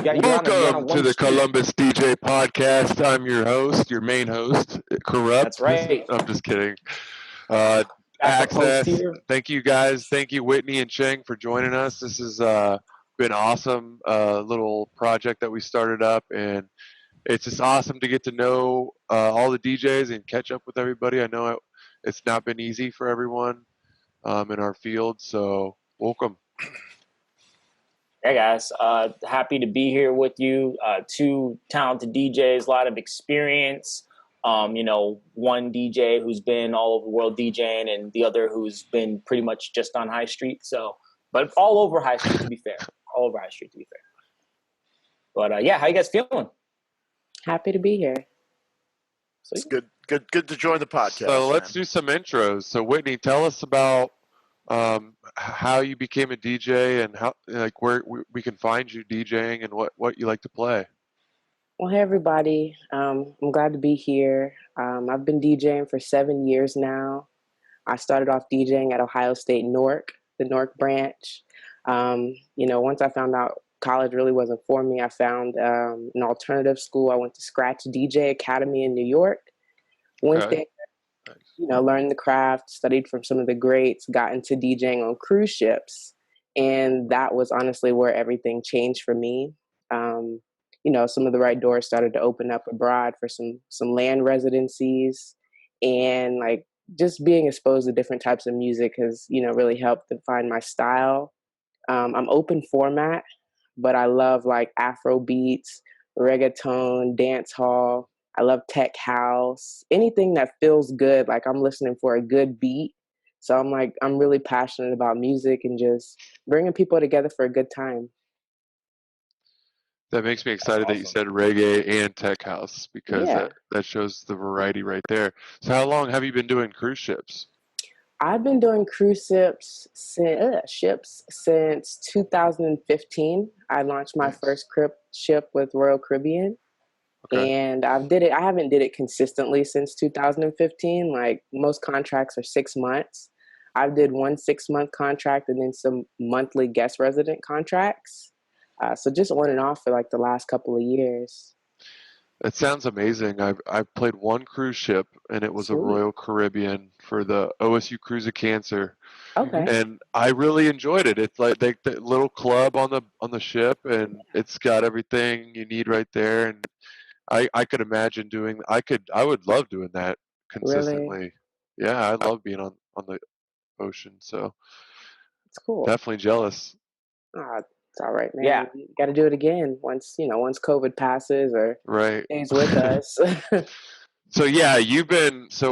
Welcome to the Columbus DJ podcast. I'm your host, your main host, Corrupt. That's right. I'm just kidding. AXCESS. Thank you guys. Thank you, Whitney and Chang, for joining us. This has been awesome. Little project that we started up, and it's just awesome to get to know all the DJs and catch up with everybody. I know it's not been easy for everyone in our field, so welcome. Hey guys, happy to be here with you. Two talented DJs, a lot of experience. One DJ who's been all over the world DJing, and the other who's been pretty much just on High Street. But all over High Street, to be fair. All over High Street, to be fair. But how you guys feeling? Happy to be here. It's good to join the podcast. So let's do some intros. So Whitney, tell us about how you became a DJ and how, where we can find you DJing and what you like to play. Well, hey everybody. I'm glad to be here. I've been DJing for 7 years now. I started off DJing at Ohio State Newark, the Newark branch. Once I found out college really wasn't for me, I found an alternative school. I went to Scratch DJ Academy in New York. Went there. Learned the craft, studied from some of the greats, got into DJing on cruise ships. And that was honestly where everything changed for me. Some of the right doors started to open up abroad for some land residencies. And just being exposed to different types of music has, really helped define my style. I'm open format, but I love Afro beats, reggaeton, dance hall. I love tech house, anything that feels good. I'm listening for a good beat. So I'm really passionate about music and just bringing people together for a good time. That makes me excited that you said reggae and tech house, because that shows the variety right there. So how long have you been doing cruise ships? I've been doing cruise ships since 2015. I launched my first ship with Royal Caribbean. Okay. And I haven't did it consistently since 2015. Most contracts are 6 months. I did 1 6-month contract and then some monthly guest resident contracts. So just on and off for the last couple of years. That sounds amazing. I played one cruise ship, and it was a Royal Caribbean for the OSU Cruise of Cancer. Okay. And I really enjoyed it. It's like the little club on the ship, and it's got everything you need right there. And I could imagine I would love doing that consistently. Really? Yeah, I love being on the ocean. So it's cool. Definitely jealous. It's all right, man. Yeah. You got to do it again once COVID passes or stays with us. So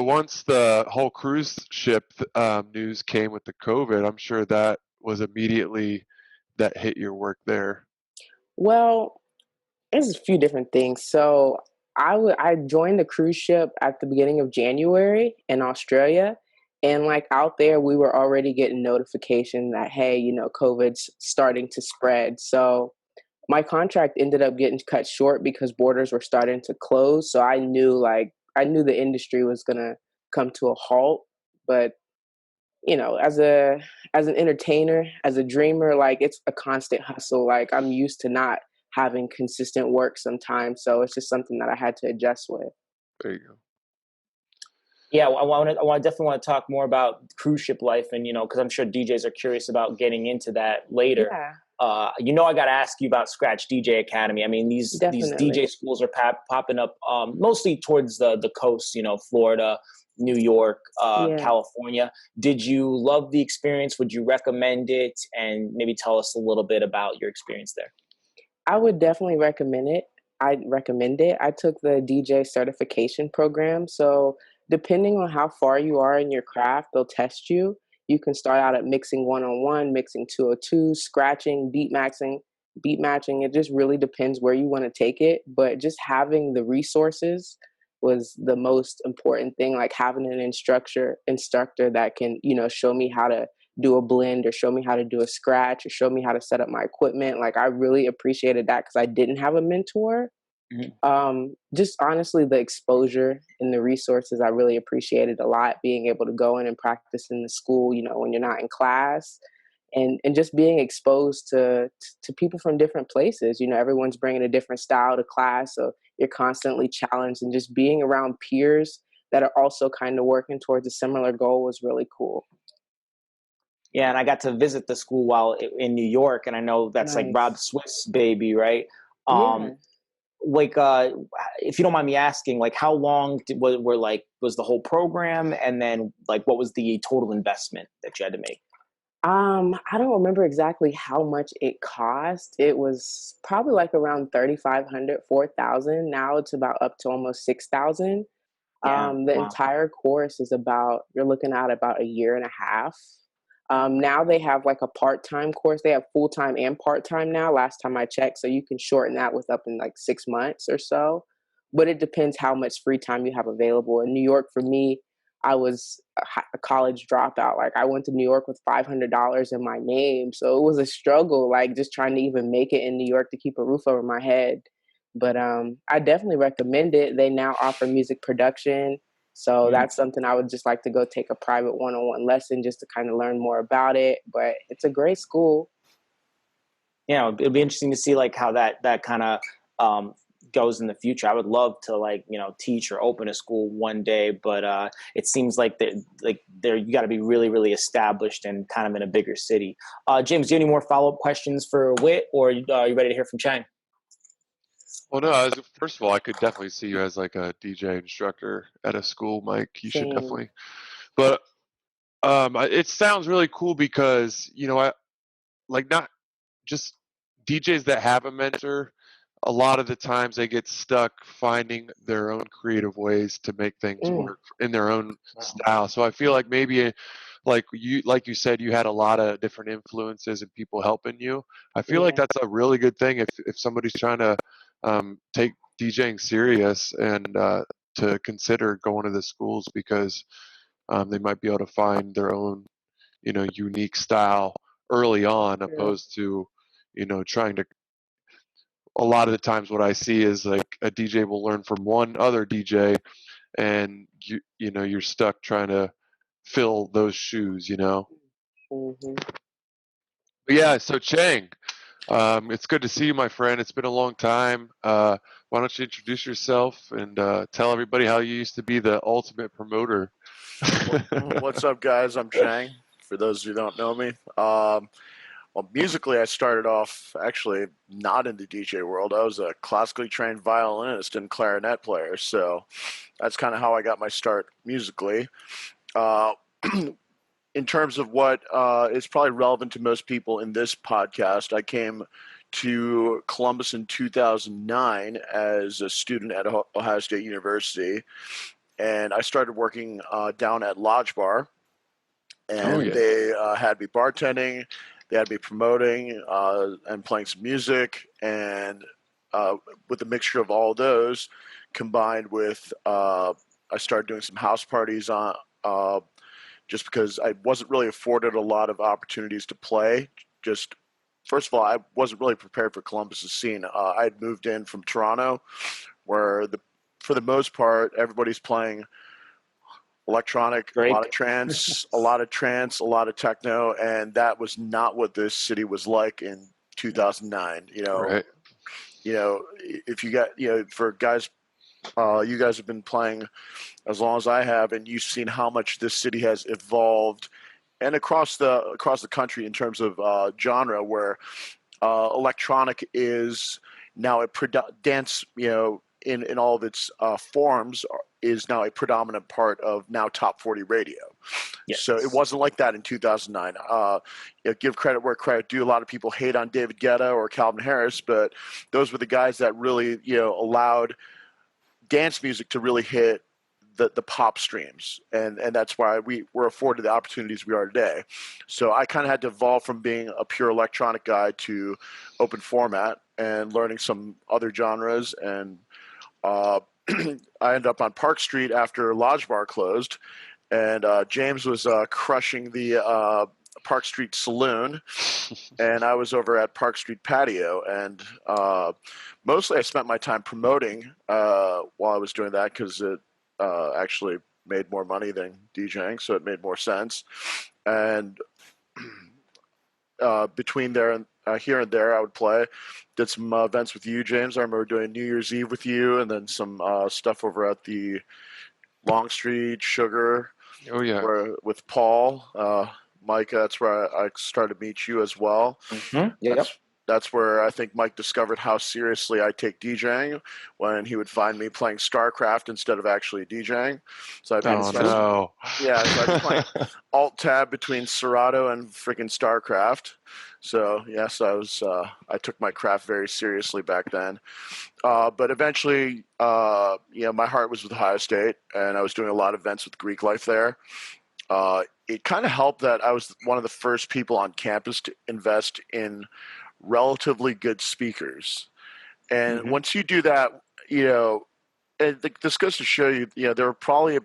once the whole cruise ship news came with the COVID, I'm sure that was immediately that hit your work there. Well, there's a few different things. So I joined the cruise ship at the beginning of January in Australia. And out there, we were already getting notification that, hey, COVID's starting to spread. So my contract ended up getting cut short because borders were starting to close. So I knew the industry was going to come to a halt. But, as an entertainer, as a dreamer, it's a constant hustle. I'm used to not having consistent work sometimes. So it's just something that I had to adjust with. There you go. Yeah, I definitely want to talk more about cruise ship life, and because I'm sure DJs are curious about getting into that later. Yeah. I got to ask you about Scratch DJ Academy. I mean, these DJ schools are popping up mostly towards the coast. Florida, New York, California. Did you love the experience? Would you recommend it? And maybe tell us a little bit about your experience there. I would definitely recommend it. I took the DJ certification program, so depending on how far you are in your craft, they'll test you. You can start out at mixing 101, mixing 202, scratching, beat matching. It just really depends where you want to take it. But just having the resources was the most important thing. Having an instructor that can, show me how to do a blend or show me how to do a scratch or show me how to set up my equipment. I really appreciated that because I didn't have a mentor. Mm-hmm. Just honestly, the exposure and the resources, I really appreciated a lot, being able to go in and practice in the school, when you're not in class. and just being exposed to people from different places. You know, everyone's bringing a different style to class, so you're constantly challenged, and just being around peers that are also kind of working towards a similar goal was really cool. Yeah, and I got to visit the school while in New York, and I know that's like Rob Swift's baby, right? Yeah. Like, if you don't mind me asking, like, how long was the whole program, and then like, what was the total investment that you had to make? I don't remember exactly how much it cost. It was probably like around 3,500, 4,000. Now it's about up to almost 6,000. The entire course is you're looking at about a year and a half. Now they have like a part-time course. They have full-time and part-time now, last time I checked. So you can shorten that with up in like 6 months or so. But it depends how much free time you have available. In New York, for me, I was a college dropout. Like, I went to New York with $500 in my name. So it was a struggle, like just trying to even make it in New York to keep a roof over my head. But I definitely recommend it. They now offer music production. So that's something I would just like to go take a private one-on-one lesson just to kind of learn more about it. But it's a great school. Yeah, it'll be interesting to see like how that kind of goes in the future. I would love to teach or open a school one day, but it seems like you got to be really, really established and kind of in a bigger city. James, do you have any more follow-up questions for Whit, or are you ready to hear from Chang? Well, no, first of all, I could definitely see you as like a DJ instructor at a school, Mike. You should definitely. But it sounds really cool because, not just DJs that have a mentor, a lot of the times they get stuck finding their own creative ways to make things work in their own style. So I feel like maybe like you said, you had a lot of different influences and people helping you. I feel like that's a really good thing if somebody's trying to take DJing serious and to consider going to the schools, because they might be able to find their own, unique style early on, opposed to, trying to. A lot of the times what I see is like a DJ will learn from one other DJ, and you're stuck trying to fill those shoes, Mm-hmm. But yeah, so Chang, it's good to see you, my friend. It's been a long time. Why don't you introduce yourself and tell everybody how you used to be the ultimate promoter? What's up, guys? I'm Chang, for those who don't know me. Well, musically, I started off actually not in the DJ world. I was a classically trained violinist and clarinet player, so that's kind of how I got my start musically. In terms of what is probably relevant to most people in this podcast, I came to Columbus in 2009 as a student at Ohio State University, and I started working down at Lodge Bar, and they had me bartending. They had me promoting and playing some music, and with a mixture of all those, combined with I started doing some house parties on just because I wasn't really afforded a lot of opportunities to play. Just first of all, I wasn't really prepared for Columbus's scene. I had moved in from Toronto, where for the most part everybody's playing electronic, a lot of trance, a lot of techno, and that was not what this city was like in 2009. Right. If you got, for guys, you guys have been playing as long as I have, and you've seen how much this city has evolved, and across the country in terms of genre, where electronic is now a dance, in all of its forms, is now a predominant part of now top 40 radio. Yes. So it wasn't like that in 2009. Give credit where credit due. A lot of people hate on David Guetta or Calvin Harris, but those were the guys that really, allowed dance music to really hit the pop streams, and that's why we were afforded the opportunities we are today. So I kind of had to evolve from being a pure electronic guy to open format and learning some other genres, and I ended up on Park Street after Lodge Bar closed, and James was crushing the Park Street Saloon, and I was over at Park Street Patio, and mostly I spent my time promoting while I was doing that, because it actually made more money than DJing, so it made more sense. And between there and here and there, I would play. Did some events with you, James. I remember doing New Year's Eve with you, and then some stuff over at the Long Street Sugar. Oh yeah. With Paul, Mike. That's where I started to meet you as well. Mm-hmm. Yep. That's where I think Mike discovered how seriously I take DJing when he would find me playing StarCraft instead of actually DJing. So I'd be no. Yeah, so I'd be playing Alt Tab between Serato and freaking StarCraft. So yes, I took my craft very seriously back then. But eventually, my heart was with Ohio State, and I was doing a lot of events with Greek Life there. It kind of helped that I was one of the first people on campus to invest in relatively good speakers. And once you do that, this goes to show you, there are probably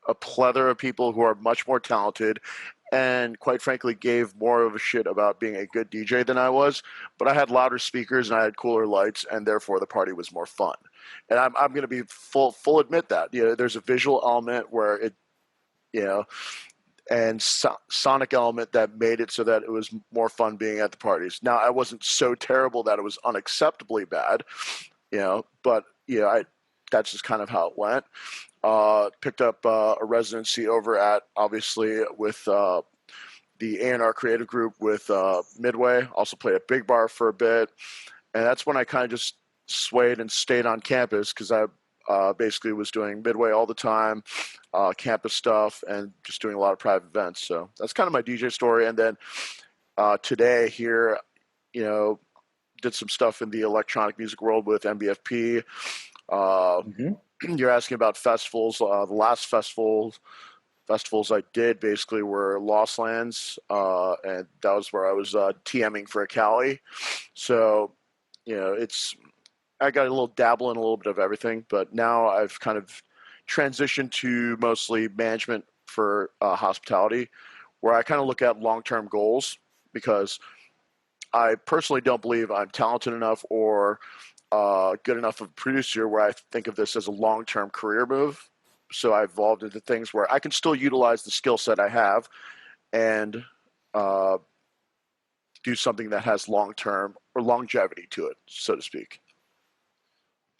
a plethora of people who are much more talented and quite frankly gave more of a shit about being a good DJ than I was, but I had louder speakers and I had cooler lights, and therefore the party was more fun. And I'm going to be full admit that. There's a visual element where it, and sonic element that made it so that it was more fun being at the parties. Now, I wasn't so terrible that it was unacceptably bad, but that's just kind of how it went. Picked up a residency over at, obviously, with the A&R Creative Group with Midway. Also played at Big Bar for a bit. And that's when I kind of just swayed and stayed on campus because I basically was doing Midway all the time, campus stuff, and just doing a lot of private events. So that's kind of my DJ story. And then today here, did some stuff in the electronic music world with MBFP. You're asking about festivals. The last festivals I did basically were Lost Lands, and that was where I was TMing for a Cali. So, I got a little dabble in a little bit of everything, but now I've kind of transitioned to mostly management for hospitality, where I kind of look at long-term goals because I personally don't believe I'm talented enough or good enough of a producer where I think of this as a long-term career move. So I evolved into things where I can still utilize the skill set I have and do something that has long-term or longevity to it, so to speak.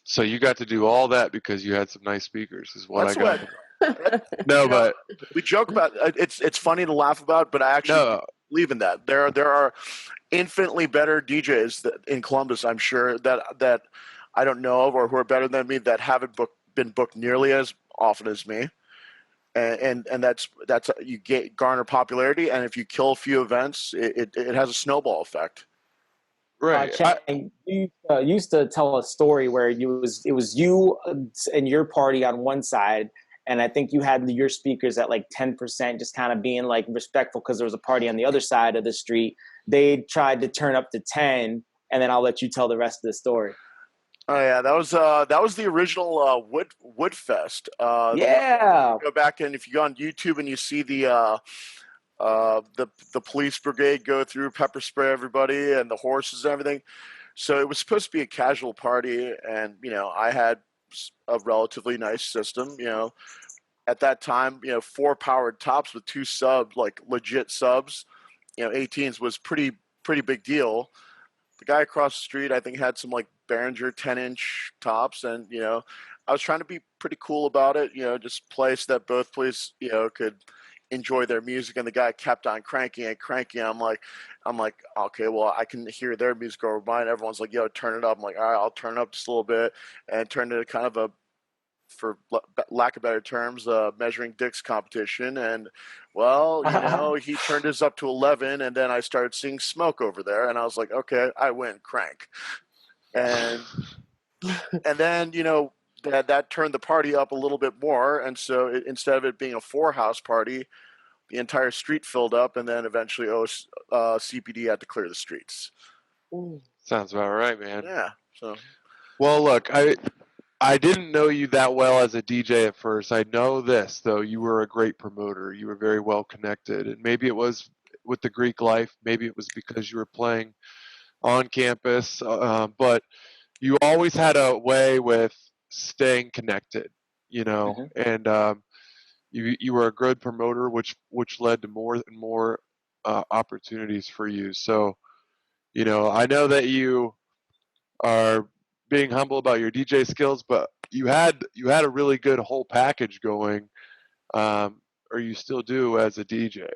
So you got to do all that because you had some nice speakers, is what That's I got. No, but we joke about it's funny to laugh about, but I actually believe in that. There are infinitely better DJs in Columbus, I'm sure, that I don't know of or who are better than me that haven't been booked nearly as often as me. And that's you garner popularity, and if you kill a few events, it has a snowball effect. Right. Chang, you used to tell a story where it was you and your party on one side, and I think you had your speakers at like 10%, just kind of being like respectful because there was a party on the other side of the street. They tried to turn up to 10, and then I'll let you tell the rest of the story. Oh yeah, that was the original Woodfest. Go back and if you go on YouTube and you see the police brigade go through, pepper spray everybody and the horses and everything. So it was supposed to be a casual party, and I had a relatively nice system. At that time, 4 powered tops with 2 subs, like legit subs. 18s was pretty big deal. The guy across the street, I think, had some like Behringer 10-inch tops, and I was trying to be pretty cool about it. Just play so that both police, could enjoy their music, and the guy kept on cranking and cranking. I'm like, okay, well, I can hear their music over mine. Everyone's like, yo, turn it up. I'm like, all right, I'll turn it up just a little bit, and turned it kind of a, for lack of better terms, measuring dicks competition. And well, he turned his up to 11, and then I started seeing smoke over there, and I was like, okay, I win, crank. And then that turned the party up a little bit more, and so instead of it being a 4-house party, the entire street filled up, and then eventually CPD had to clear the streets. Sounds about right, man. Yeah. So. Well, look, I didn't know you that well as a DJ at first. I know this, though. You were a great promoter. You were very well connected. And maybe it was with the Greek life. Maybe it was because you were playing on campus. But you always had a way with staying connected, and you were a good promoter, which led to more and more opportunities for you. So, I know that you are being humble about your DJ skills, but you had a really good whole package going, or you still do as a DJ.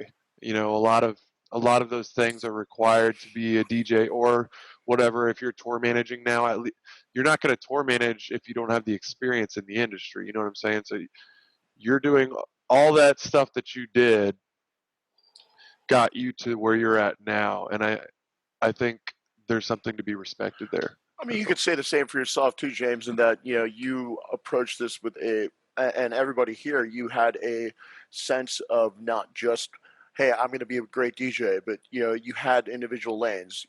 A lot of those things are required to be a DJ or whatever. If you're tour managing now, you're not going to tour manage if you don't have the experience in the industry. You know what I'm saying? So you're doing all that stuff that you did got you to where you're at now, and I think there's something to be respected there. I mean, you could say the same for yourself too, James, in that you approach this with and everybody here, you had a sense of not just, hey, I'm going to be a great DJ, but you had individual lanes.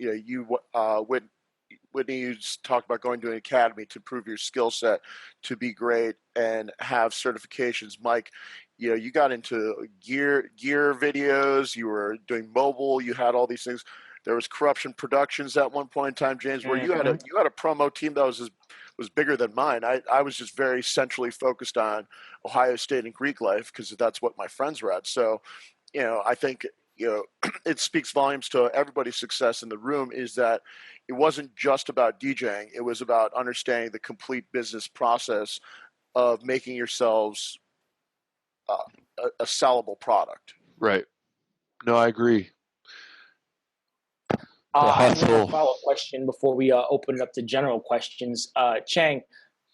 Whitney, you talked about going to an academy to prove your skill set, to be great and have certifications. Mike, you got into gear videos. You were doing mobile. You had all these things. There was Corruption Productions at one point in time, James, where you had a promo team that was bigger than mine. I was just very centrally focused on Ohio State and Greek life because that's what my friends were at. So, I think it speaks volumes to everybody's success in the room is that it wasn't just about DJing. It was about understanding the complete business process of making yourselves a sellable product. Right. No, I agree. I have a follow-up question before we open it up to general questions. Chang,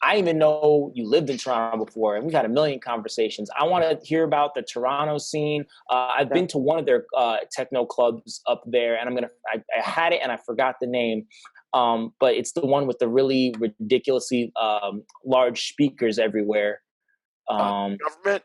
I even know you lived in Toronto before, and we've had a million conversations. I want to hear about the Toronto scene. I've been to one of their techno clubs up there, and I had it and I forgot the name, but it's the one with the really ridiculously large speakers everywhere. Government's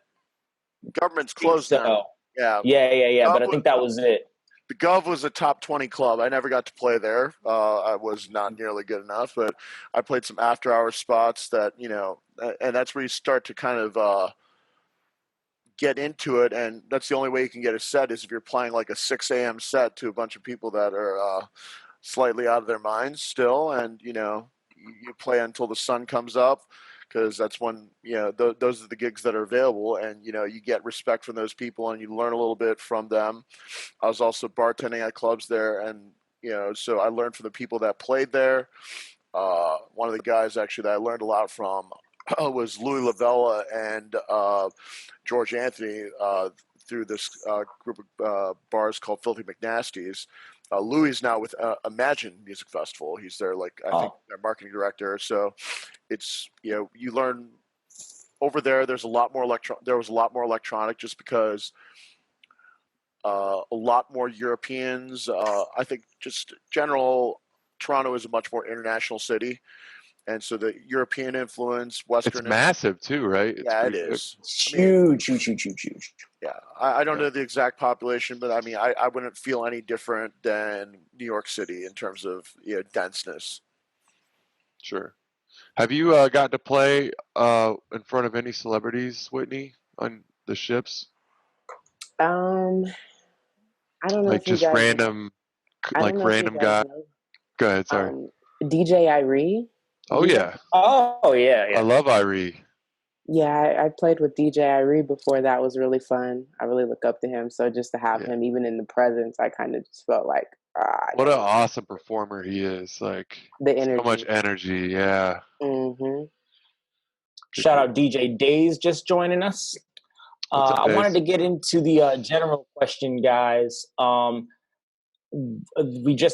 closed now. Yeah. But I think that was it. The Gov was a top 20 club. I never got to play there. I was not nearly good enough, but I played some after-hour spots that, and that's where you start to kind of get into it, and that's the only way you can get a set is if you're playing like a 6 a.m. set to a bunch of people that are slightly out of their minds still, and, you play until the sun comes up, because that's when those are the gigs that are available, and you get respect from those people and you learn a little bit from them. I was also bartending at clubs there, and so I learned from the people that played there. One of the guys actually that I learned a lot from was Louis Lavella and George Anthony through this group of bars called Filthy McNasties. Louis is now with Imagine Music Festival. He's their I think their marketing director. So it's you learn over there. There's a lot more There was a lot more electronic just because a lot more Europeans. I think just general Toronto is a much more international city. And so the European influence, Western. It's massive too, right? It is. Huge. Yeah. I don't know the exact population, but I mean, I wouldn't feel any different than New York City in terms of denseness. Sure. Have you got to play in front of any celebrities, Whitney, on the ships? I don't know. Like if you just guys, random guy. Know. Go ahead. Sorry. DJ Irie. Oh yeah. Oh yeah. I love Irie. Yeah, I played with DJ Irie before. That was really fun. I really look up to him. So just to have him even in the presence, I kind of just felt like, what an awesome performer he is. Like the energy. So much energy. Yeah. Mm-hmm. Shout out DJ Days just joining us. I wanted to get into the general question, guys.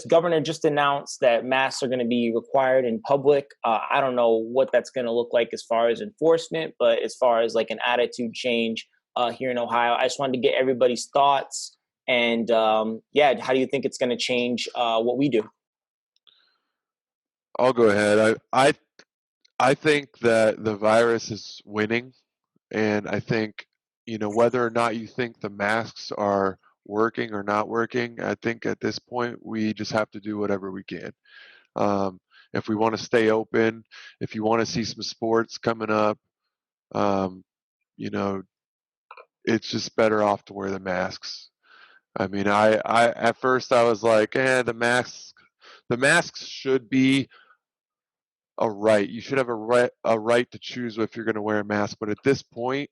Governor just announced that masks are going to be required in public. I don't know what that's going to look like as far as enforcement, but as far as like an attitude change here in Ohio, I just wanted to get everybody's thoughts. And how do you think it's going to change what we do? I'll go ahead. I think that the virus is winning, and I think whether or not you think the masks are working or not working, I think at this point we just have to do whatever we can. If we want to stay open, if you want to see some sports coming up, it's just better off to wear the masks. I mean, I at first I was like, the masks should be a right. You should have a right to choose if you're going to wear a mask. But at this point,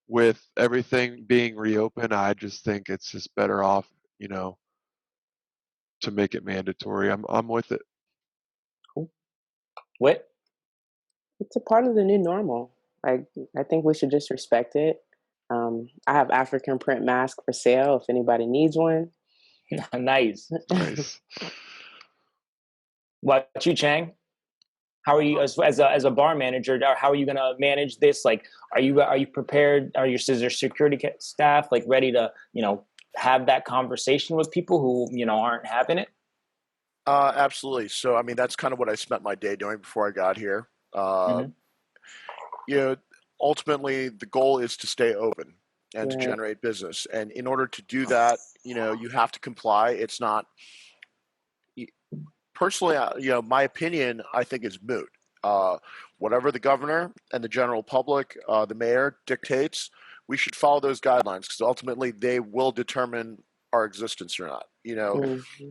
with everything being reopened, I just think it's just better off, to make it mandatory. I'm with it. Cool. What? It's a part of the new normal. Like, I think we should just respect it. I have African print mask for sale if anybody needs one. Nice. Nice. What about you, Chang? How are you as a bar manager? How are you going to manage this? Like, are you prepared? Is there security staff like ready to have that conversation with people who aren't having it? Absolutely. So I mean, that's kind of what I spent my day doing before I got here. Ultimately, the goal is to stay open and to generate business. And in order to do that, you have to comply. It's not personally, my opinion, I think is moot. Whatever the governor and the general public, the mayor dictates, we should follow those guidelines because ultimately they will determine our existence or not,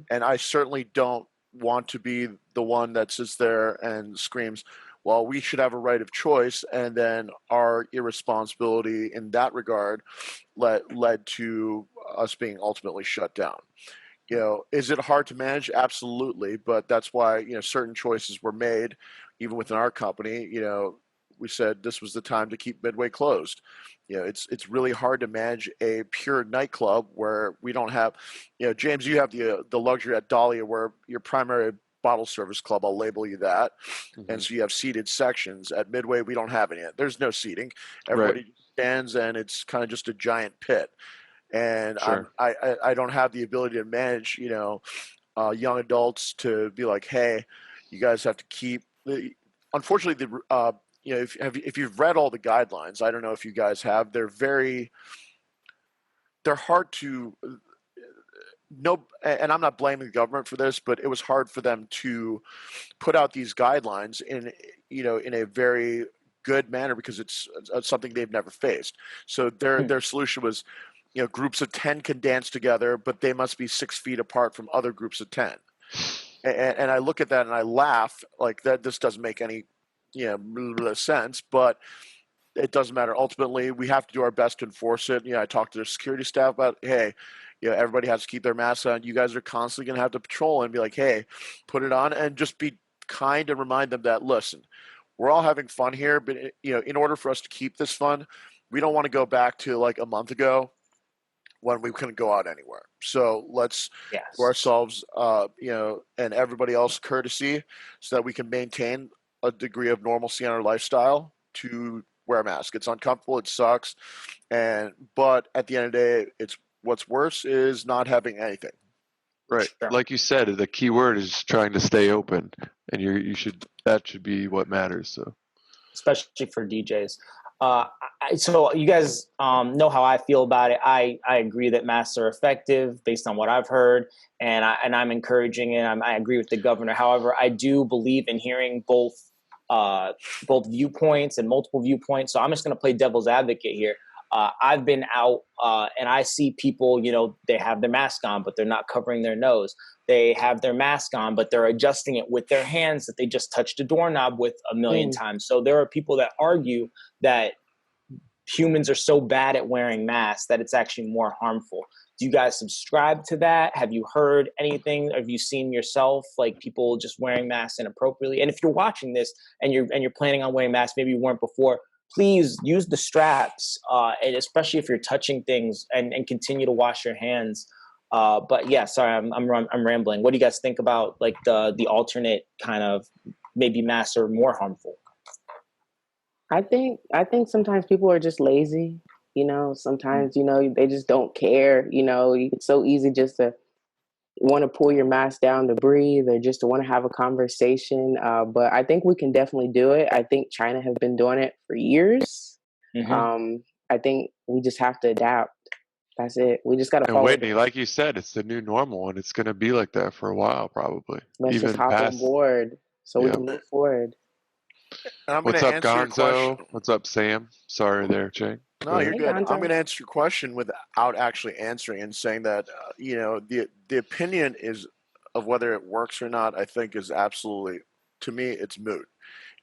and I certainly don't want to be the one that sits there and screams, well, we should have a right of choice, and then our irresponsibility in that regard led to us being ultimately shut down. Is it hard to manage? Absolutely, but that's why certain choices were made, even within our company. We said this was the time to keep Midway closed. It's really hard to manage a pure nightclub where we don't have, James, you have the luxury at Dahlia where your primary bottle service club, I'll label you that. Mm-hmm. And so you have seated sections. At Midway, we don't have any. There's no seating. Everybody stands, and it's kind of just a giant pit. And sure. I don't have the ability to manage, young adults to be like, hey, you guys have to keep. Unfortunately, if you've read all the guidelines, I don't know if you guys have. They're hard to. No, and I'm not blaming the government for this, but it was hard for them to put out these guidelines in a very good manner because it's something they've never faced. So their solution was, groups of 10 can dance together, but they must be 6 feet apart from other groups of 10. And I look at that and I laugh like that. This doesn't make any sense, but it doesn't matter. Ultimately, we have to do our best to enforce it. I talked to their security staff about, hey, everybody has to keep their masks on. You guys are constantly going to have to patrol and be like, hey, put it on, and just be kind and remind them that, listen, we're all having fun here, but in order for us to keep this fun, we don't want to go back to like a month ago when we couldn't go out anywhere. So let's do ourselves, and everybody else courtesy so that we can maintain a degree of normalcy in our lifestyle to wear a mask. It's uncomfortable. It sucks. But at the end of the day, what's worse is not having anything. Right. Sure. Like you said, the key word is trying to stay open, and that should be what matters. So, especially for DJs. So you guys know how I feel about it. I agree that masks are effective based on what I've heard, and I'm encouraging it. I agree with the governor. However, I do believe in hearing both viewpoints and multiple viewpoints. So I'm just going to play devil's advocate here. I've been out and I see people, they have their mask on, but they're not covering their nose. They have their mask on, but they're adjusting it with their hands that they just touched a doorknob with a million times. So there are people that argue that humans are so bad at wearing masks that it's actually more harmful. Do you guys subscribe to that? Have you heard anything? Have you seen yourself, like people just wearing masks inappropriately? And if you're watching this and you're planning on wearing masks, maybe you weren't before, please use the straps, and especially if you're touching things, and continue to wash your hands. But yeah, sorry, I'm rambling. What do you guys think about like the alternate kind of maybe masks are more harmful? I think sometimes people are just lazy. Sometimes they just don't care. It's so easy just to want to pull your mask down to breathe or just to want to have a conversation. But I think we can definitely do it. I think China has been doing it for years. Mm-hmm. I think we just have to adapt. That's it. We just got to follow. And Whitney, like you said, it's the new normal, and it's going to be like that for a while, probably. Let's just hop on board so we can move forward. What's up, Gonzo? What's up, Sam? Sorry there, Chang. No, you're good. I'm going to answer your question without actually answering and saying that, the opinion is of whether it works or not, I think is absolutely, to me, it's moot.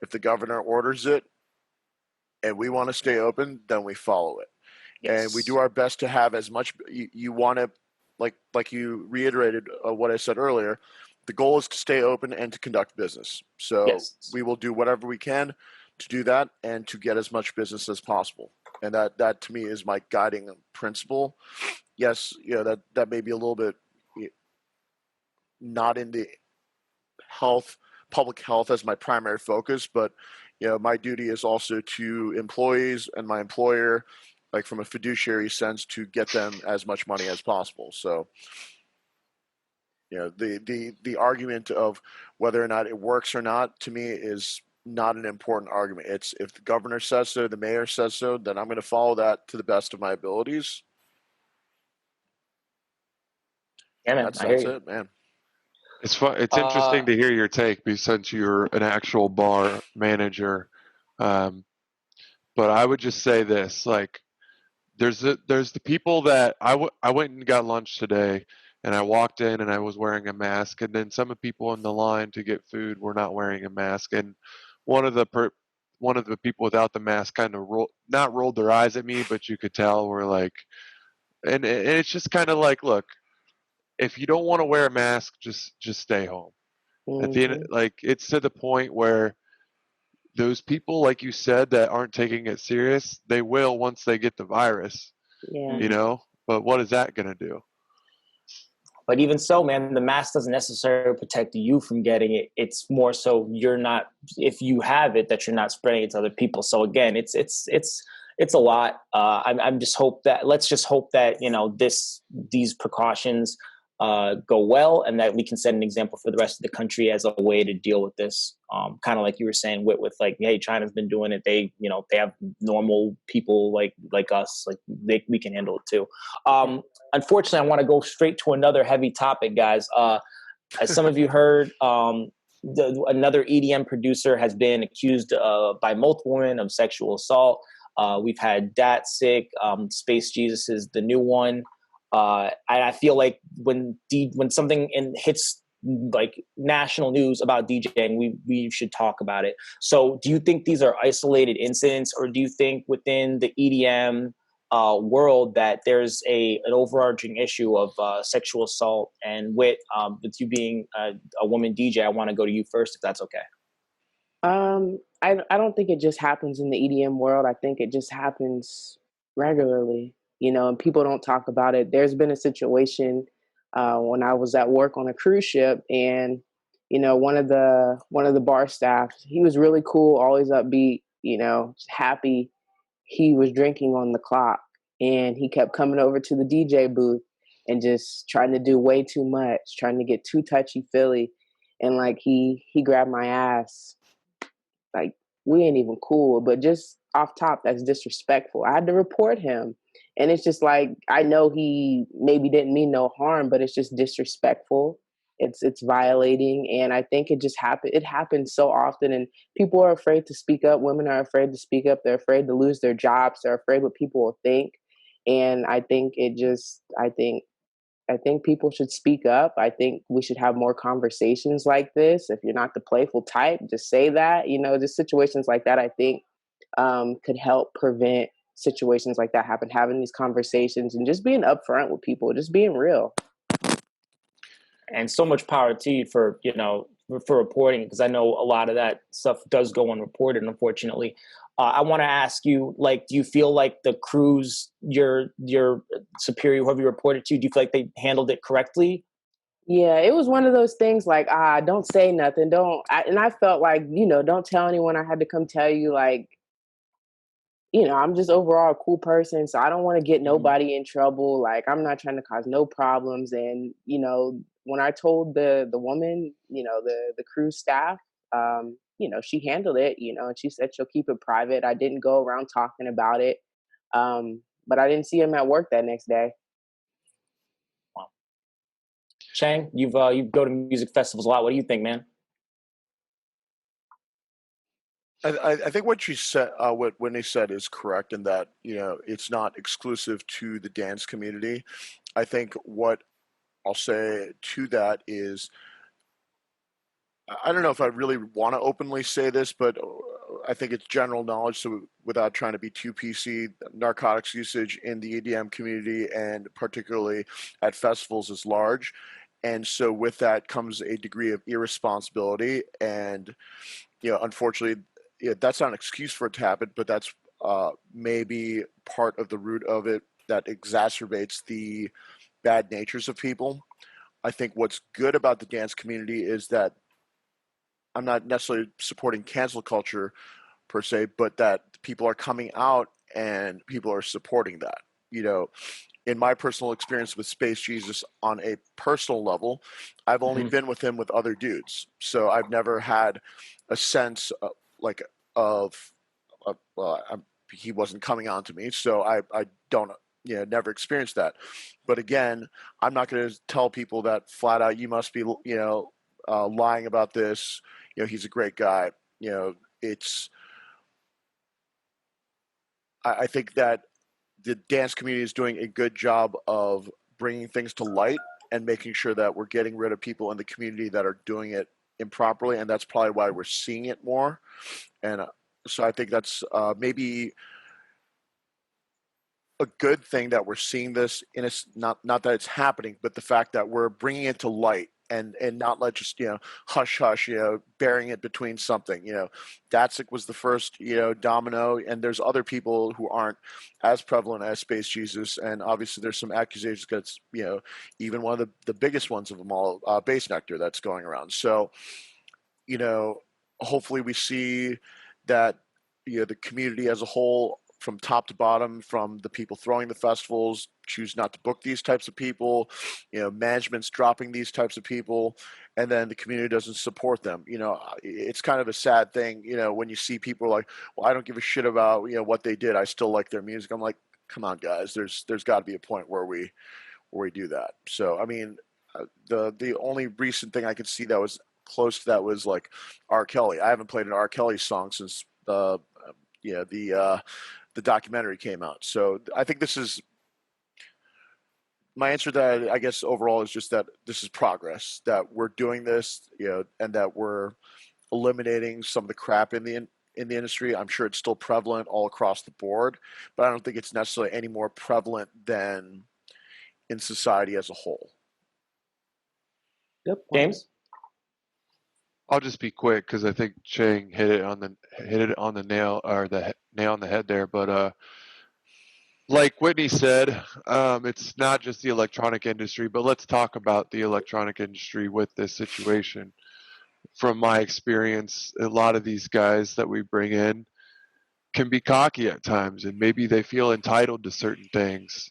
If the governor orders it and we want to stay open, then we follow it. Yes. And we do our best to have as much, you want to like you reiterated what I said earlier, the goal is to stay open and to conduct business. So Yes. we will do whatever we can to do that and to get as much business as possible. And that to me is my guiding principle. Yes, that may be a little bit not in the public health as my primary focus, but my duty is also to employees and my employer, like from a fiduciary sense, to get them as much money as possible. So the argument of whether or not it works or not, to me, is not an important argument. It's if the governor says so, the mayor says so, then I'm going to follow that to the best of my abilities. Yeah, man, That's it, man. It's fun. It's interesting to hear your take, since you're an actual bar manager. But I would just say this: like, there's the people that I went and got lunch today, and I walked in and I was wearing a mask, and then some of the people in the line to get food were not wearing a mask, and one of the people without the mask kind of not rolled their eyes at me, but you could tell were like, and it's just kind of like, look, if you don't want to wear a mask, just stay home. Mm-hmm. At the end, like, it's to the point where those people, like you said, that aren't taking it serious, they will once they get the virus. Yeah. But what is that going to do? But even so, man, the mask doesn't necessarily protect you from getting it. It's more so you're not, if you have it, that you're not spreading it to other people. So again, it's a lot. Let's just hope that, these precautions go well, and that we can set an example for the rest of the country as a way to deal with this. Kind of like you were saying, with like, hey, China's been doing it. They have normal people like us, like we can handle it too. Unfortunately, I want to go straight to another heavy topic, guys. As some of you heard, another EDM producer has been accused by multiple women of sexual assault. We've had DJAXCESS, Space Jesus is the new one. I feel like when something hits like national news about DJing, we should talk about it. So do you think these are isolated incidents, or do you think within the EDM world that there's an overarching issue of sexual assault? And with you being a woman DJ, I want to go to you first, if that's okay. I don't think it just happens in the EDM world. I think it just happens regularly, and people don't talk about it. There's been a situation when I was at work on a cruise ship, and one of the bar staff, he was really cool, always upbeat, just happy. He was drinking on the clock, and he kept coming over to the DJ booth and just trying to do way too much, trying to get too touchy-feely. And like he grabbed my ass. Like, we ain't even cool, but just off top, that's disrespectful. I had to report him. And it's just like, I know he maybe didn't mean no harm, but it's just disrespectful. It's violating. And I think it just happened. It happens so often, and people are afraid to speak up. Women are afraid to speak up. They're afraid to lose their jobs. They're afraid what people will think. And I think I think people should speak up. I think we should have more conversations like this. If you're not the playful type, just say that. Just situations like that, I think, could help prevent situations like that happen. Having these conversations and just being upfront with people, just being real. And so much power to you for reporting, because I know a lot of that stuff does go unreported, unfortunately. I want to ask you, like, do you feel like the crews, your superior, whoever you reported to, do you feel like they handled it correctly? Yeah, it was one of those things like, don't say nothing. And I felt like, don't tell anyone. I had to come tell you, like, I'm just overall a cool person, so I don't want to get nobody in trouble. Like, I'm not trying to cause no problems. And, when I told the woman, the cruise staff, she handled it, and she said she'll keep it private. I didn't go around talking about it. But I didn't see him at work that next day. Wow. Chang, you go to music festivals a lot. What do you think, man? I think what you said, what Whitney said, is correct in that it's not exclusive to the dance community. I think what I'll say to that is, I don't know if I really want to openly say this, but I think it's general knowledge, so without trying to be too PC, narcotics usage in the EDM community and particularly at festivals is large. And so with that comes a degree of irresponsibility. And, unfortunately, that's not an excuse for it to happen, but that's maybe part of the root of it that exacerbates the bad natures of people. I think what's good about the dance community is that I'm not necessarily supporting cancel culture per se, but that people are coming out and people are supporting that. In my personal experience with Space Jesus on a personal level, I've only been with him with other dudes. So I've never had a sense he wasn't coming on to me. So I don't, never experienced that. But again, I'm not going to tell people that flat out, you must be, lying about this. He's a great guy. I think that the dance community is doing a good job of bringing things to light and making sure that we're getting rid of people in the community that are doing it improperly. And that's probably why we're seeing it more. And so I think that's maybe a good thing that we're seeing this not that it's happening, but the fact that we're bringing it to light and not let just hush hush burying it between something. Datsik was the first domino, and there's other people who aren't as prevalent as Space Jesus, and obviously there's some accusations against even one of the biggest ones of them all, Bass Nectar, that's going around. So hopefully we see that the community as a whole, from top to bottom, from the people throwing the festivals, choose not to book these types of people, management's dropping these types of people, and then the community doesn't support them. It's kind of a sad thing, when you see people like, well, I don't give a shit about, what they did. I still like their music. I'm like, come on, guys, there's got to be a point where we do that. So, I mean, the only recent thing I could see that was close to that was like R. Kelly. I haven't played an R. Kelly song since the documentary came out. So I think this is my answer to that, I guess, overall, is just that this is progress, that we're doing this, and that we're eliminating some of the crap in the industry. I'm sure it's still prevalent all across the board, but I don't think it's necessarily any more prevalent than in society as a whole. Yep. James? I'll just be quick because I think Chang hit it on the nail, or the nail on the head there. But like Whitney said, it's not just the electronic industry, but let's talk about the electronic industry with this situation. From my experience, a lot of these guys that we bring in can be cocky at times, and maybe they feel entitled to certain things.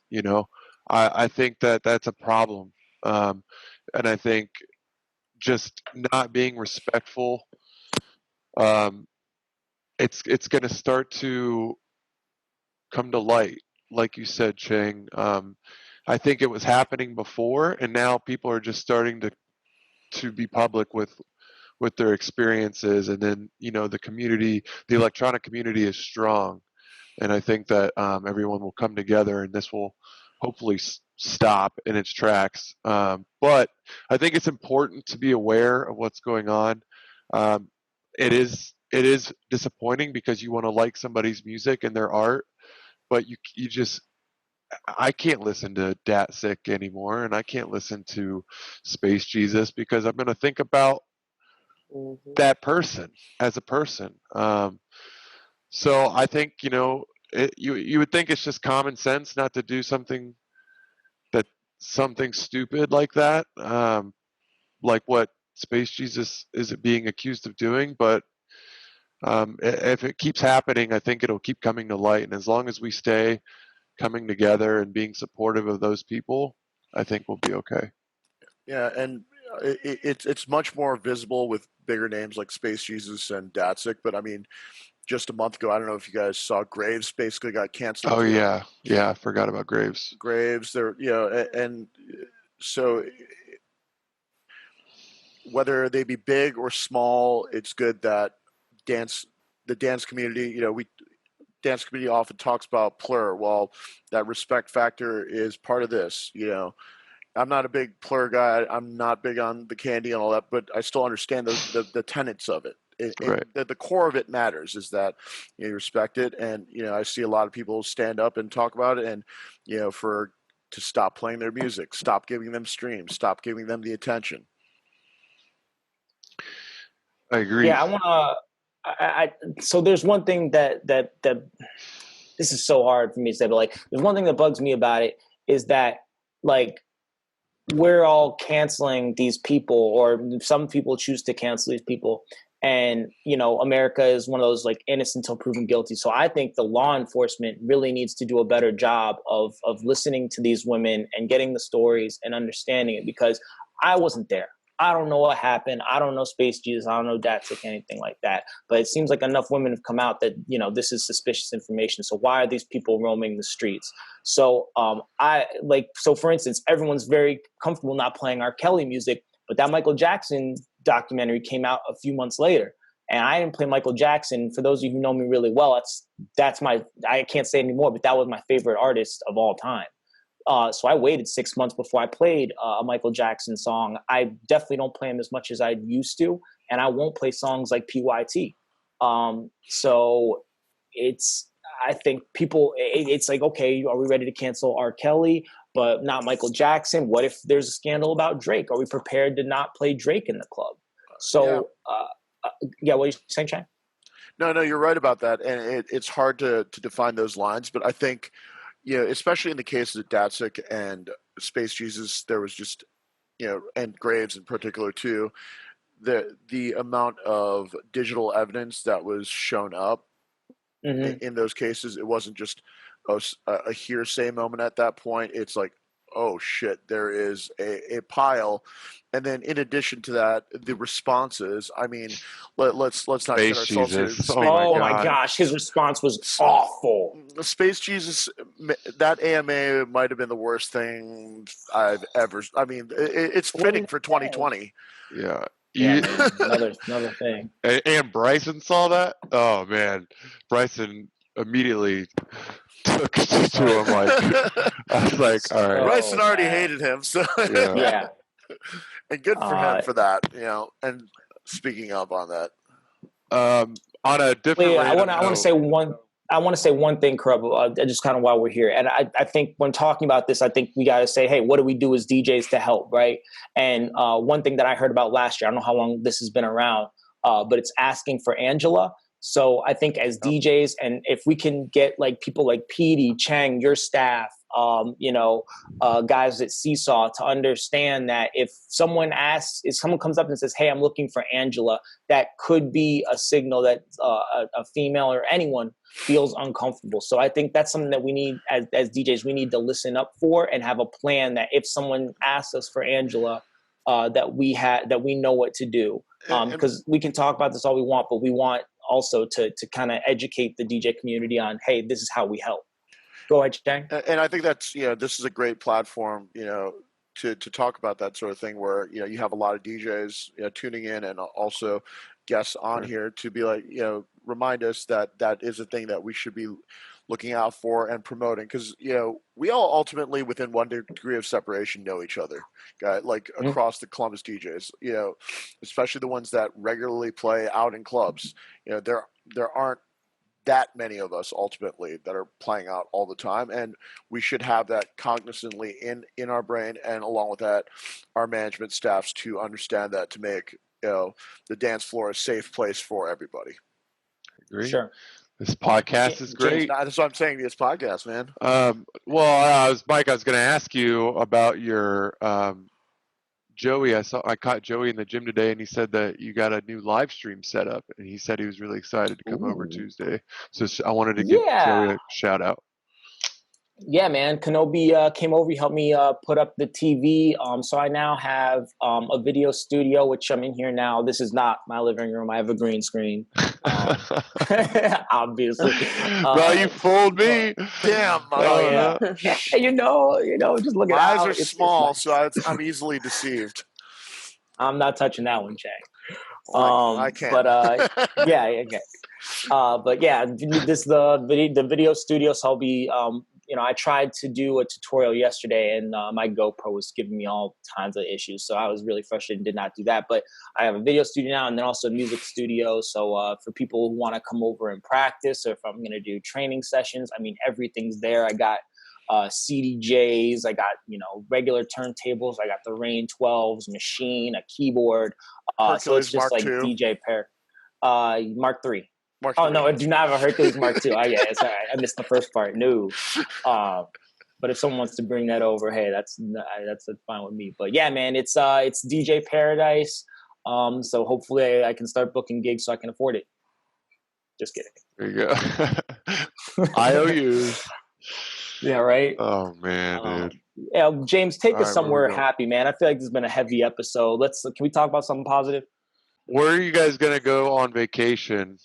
I think that that's a problem, and I think just not being respectful, it's going to start to come to light, like you said, Chang. I think it was happening before, and now people are just starting to be public with their experiences. And then the electronic community is strong, and I think that everyone will come together, and this will hopefully stop in its tracks. But I think it's important to be aware of what's going on. It is disappointing because you want to like somebody's music and their art, but you just, I can't listen to Datsik anymore, and I can't listen to Space Jesus because I'm going to think about that person as a person. So I think you would think it's just common sense not to do something stupid like that, like what Space Jesus is being accused of doing. But if it keeps happening, I think it'll keep coming to light. And as long as we stay coming together and being supportive of those people, I think we'll be okay. Yeah, and it's much more visible with bigger names like Space Jesus and Datsik. But I mean, just a month ago, I don't know if you guys saw, Graves basically got canceled. Oh yeah, I forgot about Graves. There, and so whether they be big or small, it's good that the dance community, dance community often talks about plur. Well, that respect factor is part of this. I'm not a big plur guy. I'm not big on the candy and all that, but I still understand the tenets of it. Right. the core of it matters, is that you respect it. And I see a lot of people stand up and talk about it, and to stop playing their music, stop giving them streams, stop giving them the attention. I agree. Yeah, so there's one thing that this is so hard for me to say, but like, there's one thing that bugs me about it is that, like, we're all canceling these people, or some people choose to cancel these people. And, America is one of those, like, innocent until proven guilty. So I think the law enforcement really needs to do a better job of listening to these women and getting the stories and understanding it, because I wasn't there. I don't know what happened. I don't know Space Jesus. I don't know DJAXCESS, anything like that. But it seems like enough women have come out that, this is suspicious information. So why are these people roaming the streets? So so for instance, everyone's very comfortable not playing R. Kelly music, but that Michael Jackson documentary came out a few months later. And I didn't play Michael Jackson. For those of you who know me really well, that's I can't say anymore, but that was my favorite artist of all time. So I waited 6 months before I played a Michael Jackson song. I definitely don't play him as much as I used to, and I won't play songs like PYT. So I think people, it's like, okay, are we ready to cancel R. Kelly, but not Michael Jackson? What if there's a scandal about Drake? Are we prepared to not play Drake in the club? So, what are you saying, Chang? No, you're right about that. And it's hard to define those lines, but I think, especially in the cases of DJAXCESS and Space Jesus, there was just, and Graves in particular too, the amount of digital evidence that was shown up in those cases, it wasn't just a hearsay moment at that point. It's like, oh shit, there is a pile. And then in addition to that, the responses, I mean, let's not get ourselves here. Oh my gosh, his response was awful. Space Jesus, that AMA might have been the worst thing I've ever, I mean, it's fitting for 2020. Yeah. Another thing. And Bryson saw that? Oh man. Bryson immediately took to him like, I was like, all right. Bryson already hated him, so yeah. And good for him for that, and speaking up on that. On a different I want to say one thing, Corrupt, just kind of while we're here. And I think when talking about this, I think we got to say, hey, what do we do as DJs to help, right? And one thing that I heard about last year, I don't know how long this has been around, but it's asking for Angela. So I think as DJs, and if we can get like people like Petey, Chang, your staff, guys at Seesaw to understand that if someone comes up and says, hey, I'm looking for Angela, that could be a signal that a female or anyone feels uncomfortable. So I think that's something that we need as DJs, we need to listen up for and have a plan that if someone asks us for Angela, that we know what to do. Because we can talk about this all we want, but we want also to kind of educate the DJ community on, hey, this is how we help. Go ahead, Chang. And I think that's, this is a great platform, to talk about that sort of thing where, you have a lot of DJs tuning in and also guests on here to be like, remind us that that is a thing that we should be looking out for and promoting. Because, we all ultimately within one degree of separation know each other, like across the Columbus DJs, especially the ones that regularly play out in clubs. There aren't that many of us ultimately that are playing out all the time, and we should have that cognizantly in our brain, and along with that, our management staffs to understand that, to make the dance floor a safe place for everybody. Agree. Sure. This podcast is great. That's what I'm saying. This podcast, man. Mike, I was going to ask you about your Joey. I caught Joey in the gym today, and he said that you got a new live stream set up, and he said he was really excited to come over Tuesday. So I wanted to give Joey a shout out. Yeah, man. Kenobi came over. He helped me put up the TV. So I now have a video studio, which I'm in here now. This is not my living room. I have a green screen. Obviously. Bro, you fooled me. Damn. Just look at my eyes are small, so I'm easily deceived. I'm not touching that one, Chang. I can't. But okay. But yeah, this the video studio. So I'll be I tried to do a tutorial yesterday, and my GoPro was giving me all kinds of issues. So I was really frustrated and did not do that. But I have a video studio now, and then also a music studio. So for people who want to come over and practice, or if I'm going to do training sessions, I mean, everything's there. I got CDJs, I got, regular turntables, I got the Rain 12s, machine, a keyboard. So it's just Mark like II. DJ pair. Mark III. Mark Oh, III. no, I do not have a Hercules Mark II. Oh, yeah, it's all right. I missed the first part. No. But if someone wants to bring that over, hey, that's fine with me. But yeah, man, it's DJ Paradise. So hopefully I can start booking gigs so I can afford it. Just kidding. There you go. IOUs. Yeah, right. Oh man, dude. Yeah, James, take All us right, somewhere happy, man. I feel like this has been a heavy episode. Can we talk about something positive? Where are you guys gonna go on vacation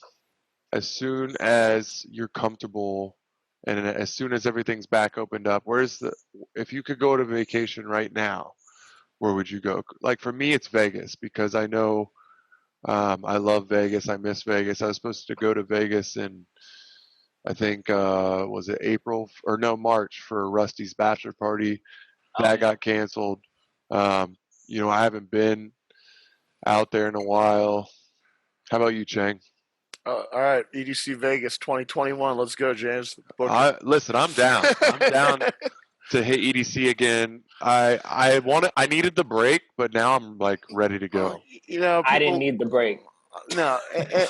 as soon as you're comfortable and as soon as everything's back opened up? If you could go to vacation right now, where would you go? Like for me, it's Vegas, because I know I love Vegas. I miss Vegas. I was supposed to go to Vegas in, I think, was it March, for Rusty's bachelor party. That got canceled. I haven't been out there in a while. How about you, Chang? All right, EDC Vegas 2021. Let's go, James. Listen, I'm down. I'm down to hit EDC again. I needed the break, but now I'm like ready to go. I didn't need the break. No,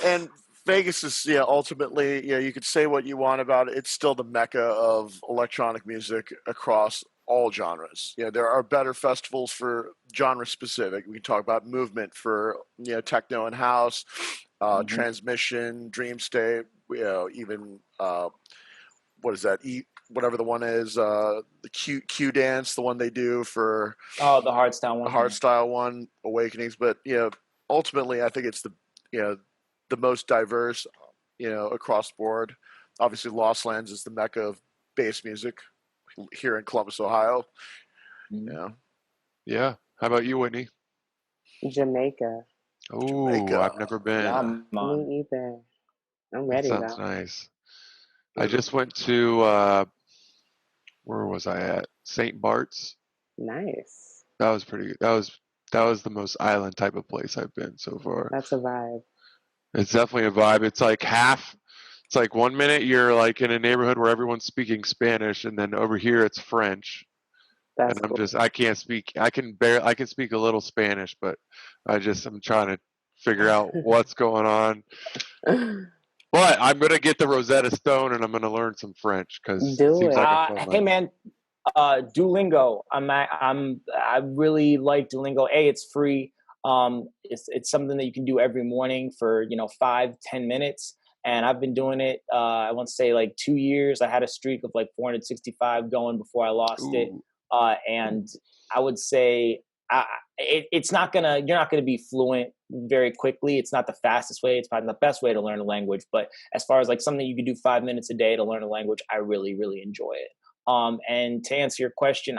and Vegas is ultimately, you could say what you want about it. It's still the mecca of electronic music across all genres. There are better festivals for genre specific. We can talk about Movement for techno and house, Transmission, Dream State. Even what is that? Whatever the one is, the Q dance, the one they do for the hardstyle one. The hardstyle one, Awakenings. But ultimately, I think it's the most diverse, across the board. Obviously, Lost Lands is the mecca of bass music here in Columbus, Ohio. Yeah. How about you, Whitney? Jamaica. Oh, I've never been. Me either. I'm ready. That sounds nice. I just went to where was I at? St. Bart's. Nice. That was pretty good. That was the most island type of place I've been so far. That's a vibe. It's definitely a vibe. It's like it's like 1 minute you're like in a neighborhood where everyone's speaking Spanish, and then over here it's French. That's and I'm cool. I can't speak. I can speak a little Spanish, but I'm trying to figure out what's going on. But I'm gonna get the Rosetta Stone and I'm gonna learn some French, because it seems like a fun hey man, Duolingo. I really like Duolingo. It's free. It's something that you can do every morning for 5-10 minutes, and I've been doing it. I want to say like 2 years. I had a streak of like 465 going before I lost it. And I would say you're not gonna be fluent very quickly. It's not the fastest way. It's probably not the best way to learn a language. But as far as like something you can do 5 minutes a day to learn a language, I really, really enjoy it. And to answer your question,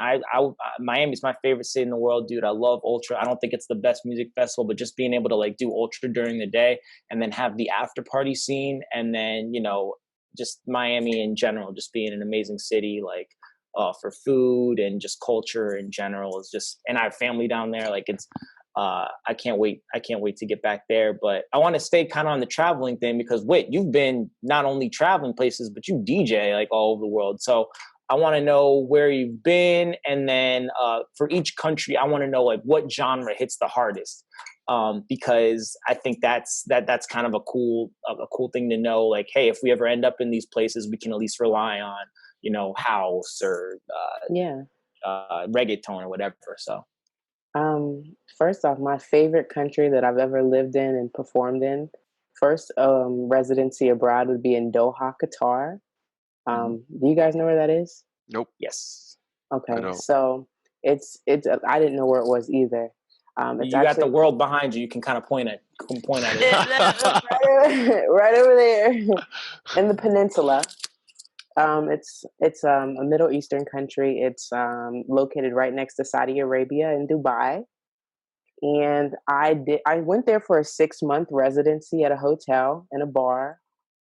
Miami's my favorite city in the world, dude. I love Ultra. I don't think it's the best music festival, but just being able to like do Ultra during the day and then have the after party scene, and then just Miami in general, just being an amazing city, like for food and just culture in general is just. And I have family down there. Like it's. I can't wait to get back there, but I want to stay kind of on the traveling thing, because you've been not only traveling places, but you DJ like all over the world. So I want to know where you've been, and then for each country, I want to know like what genre hits the hardest, because I think that's kind of a cool thing to know. Like, hey, if we ever end up in these places, we can at least rely on house or reggaeton or whatever. So. First off, my favorite country that I've ever lived in and performed in, first residency abroad would be in Doha, Qatar. Do you guys know where that is? Nope. Yes. Okay, so it's I didn't know where it was either. You got the world behind you. You can kind of point at it. right over there in the peninsula. It's a Middle Eastern country. It's located right next to Saudi Arabia in Dubai. And I went there for a 6-month residency at a hotel and a bar.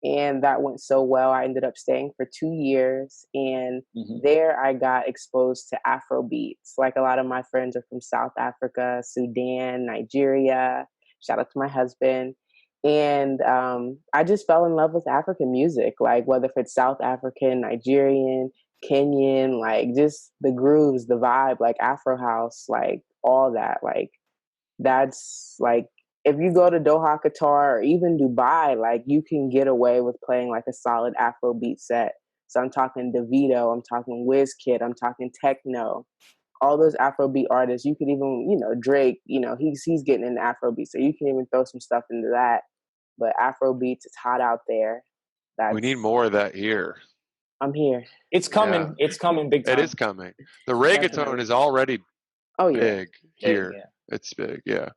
and that went so well. I ended up staying for 2 years, and there I got exposed to Afro beats. Like, a lot of my friends are from South Africa, Sudan, Nigeria. Shout out to my husband. And I just fell in love with African music, like whether if it's South African, Nigerian, Kenyan, like just the grooves, the vibe, like Afro house, like all that. Like, that's like, if you go to Doha, Qatar, or even Dubai, like you can get away with playing like a solid Afro beat set. So I'm talking Davido, I'm talking Wizkid, I'm talking techno, all those Afrobeat artists. You could even, Drake, he's getting into Afrobeat, so you can even throw some stuff into that. But Afrobeats, it's hot out there. We need more of that here. I'm here. It's coming. Yeah. It's coming big time. It is coming. The reggaeton is already big here. Yeah. It's big, yeah.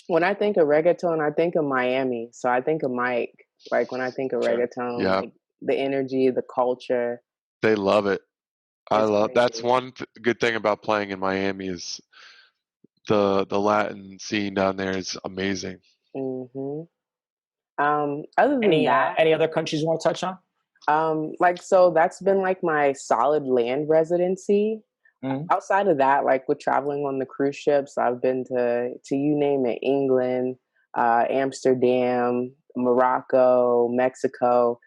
When I think of reggaeton, I think of Miami. So I think of Mike. Like, when I think of reggaeton, like the energy, the culture. They love it. That's one good thing about playing in Miami is the Latin scene down there is amazing. Mm-hmm. Other than that, any other countries you want to touch on? So that's been like my solid land residency. Outside of that, like with traveling on the cruise ships, I've been to you name it, England, Amsterdam, Morocco, Mexico.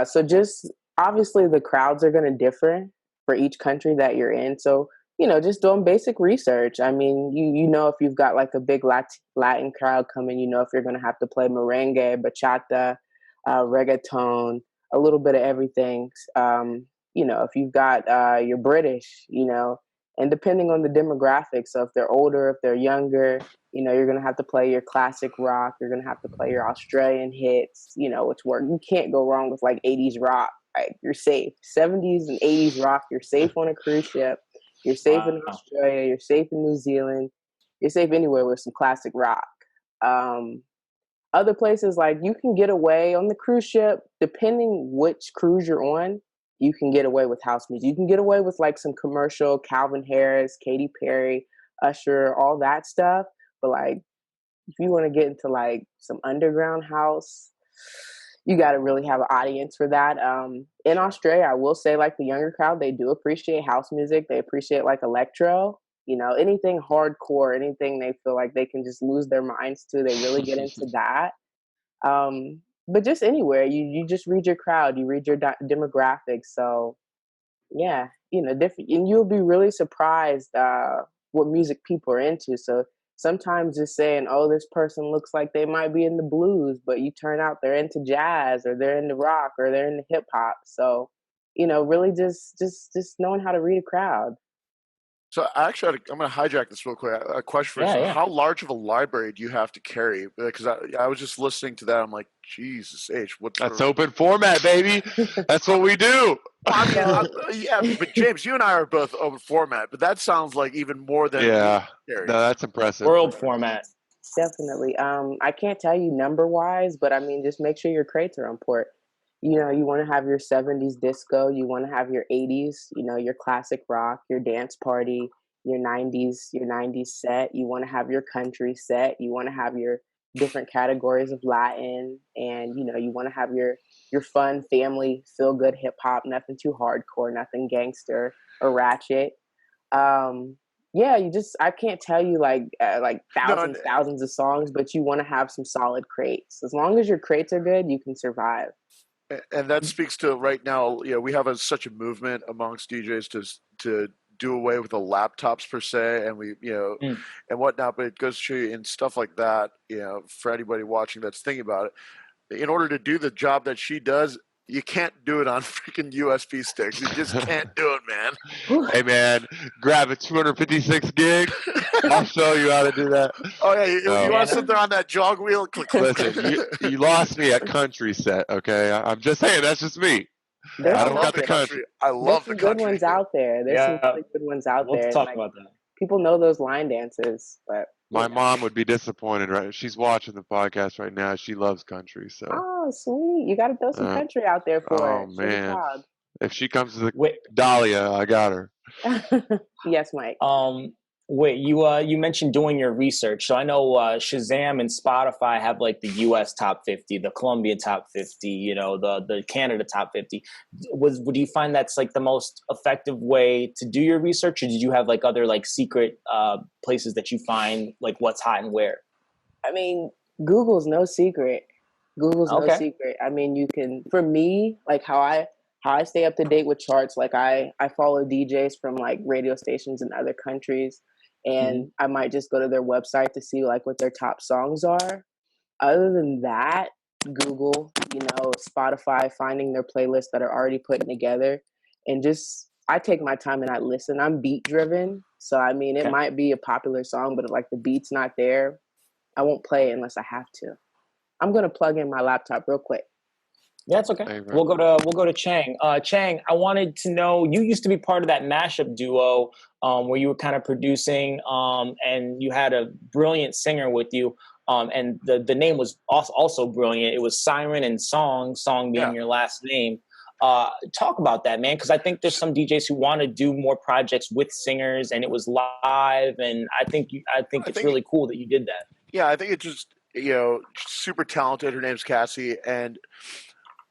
So just obviously the crowds are going to differ for each country that you're in. So, just doing basic research. I mean, if you've got like a big Latin crowd coming, if you're going to have to play merengue, bachata, reggaeton, a little bit of everything. If you've got you're British, and depending on the demographics, so if they're older, if they're younger, you're going to have to play your classic rock. You're going to have to play your Australian hits, which work. You can't go wrong with like 80s rock. Right? You're safe. 70s and 80s rock. You're safe on a cruise ship. You're safe in Australia. You're safe in New Zealand. You're safe anywhere with some classic rock. Other places, like you can get away on the cruise ship, depending which cruise you're on, you can get away with house music. You can get away with like some commercial Calvin Harris, Katy Perry, Usher, all that stuff. But like, if you want to get into like some underground house, you got to really have an audience for that. In Australia, I will say, like, the younger crowd, they do appreciate house music. They appreciate like electro, anything hardcore, anything they feel like they can just lose their minds to. They really get into that. But just anywhere, you just read your crowd, you read your demographics. So yeah, different, and you'll be really surprised what music people are into. So sometimes just saying, oh, this person looks like they might be in the blues, but you turn out they're into jazz, or they're into rock, or they're into hip hop. So, really just knowing how to read a crowd. So actually, I'm going to hijack this real quick. A question for you. How large of a library do you have to carry? Because I was just listening to that. I'm like, Jesus H. That's open format, baby. That's what we do. I mean, yeah, but James, you and I are both open format, but that sounds like even more than no, that's impressive. World format. Definitely. I can't tell you number wise, but I mean, just make sure your crates are on port. You want to have your 70s disco, you want to have your 80s, your classic rock, your dance party, your 90s set. You want to have your country set. You want to have your different categories of Latin, and you want to have your fun family feel good hip hop, nothing too hardcore, nothing gangster or ratchet. I can't tell you like thousands of songs, but you want to have some solid crates. As long as your crates are good, you can survive. And that speaks to right now, we have such a movement amongst DJs to do away with the laptops per se, and we, and whatnot. But it goes to show you in stuff like that, for anybody watching that's thinking about it, in order to do the job that she does, you can't do it on freaking USB sticks. You just can't do it, man. Hey, man, grab a 256 gig. I'll show you how to do that. Oh, yeah. You want to sit there on that jog wheel? Click. Listen, you lost me at country set, okay? I'm just saying, that's just me. I don't got the country. I love the country. There's some good ones out there. There's some really good ones out there. We'll talk about that. People know those line dances, but my mom would be disappointed, right? She's watching the podcast right now. She loves country, so. Oh, sweet! You got to throw some country out there for her. Oh man! If she comes to the Dahlia, I got her. Yes, Mike. Wait, you mentioned doing your research. So I know Shazam and Spotify have like the U.S. top 50, the Colombia top 50, you know, the Canada top 50. Would you find that's like the most effective way to do your research, or did you have like other like secret places that you find like what's hot and where? I mean, Google's no secret. Google's no secret. I mean, you can, for me, like how I stay up to date with charts, like I follow DJs from like radio stations in other countries, and I might just go to their website to see like what their top songs are. Other than that, Google, you know, Spotify, finding their playlists that are already put together, and just I take my time and I listen. I'm beat driven, so I mean, it might be a popular song, but if like the beat's not there, I won't play it unless I have to. I'm gonna plug in my laptop real quick. Yeah, it's okay. We'll go to Chang. Chang, I wanted to know, you used to be part of that mashup duo where you were kind of producing, and you had a brilliant singer with you, and the name was also brilliant. It was Siren and Song being your last name. Talk about that, man, because I think there's some DJs who want to do more projects with singers, and it was live, and I think it's really cool that you did that. Yeah, I think it's just, you know, super talented. Her name's Cassie, and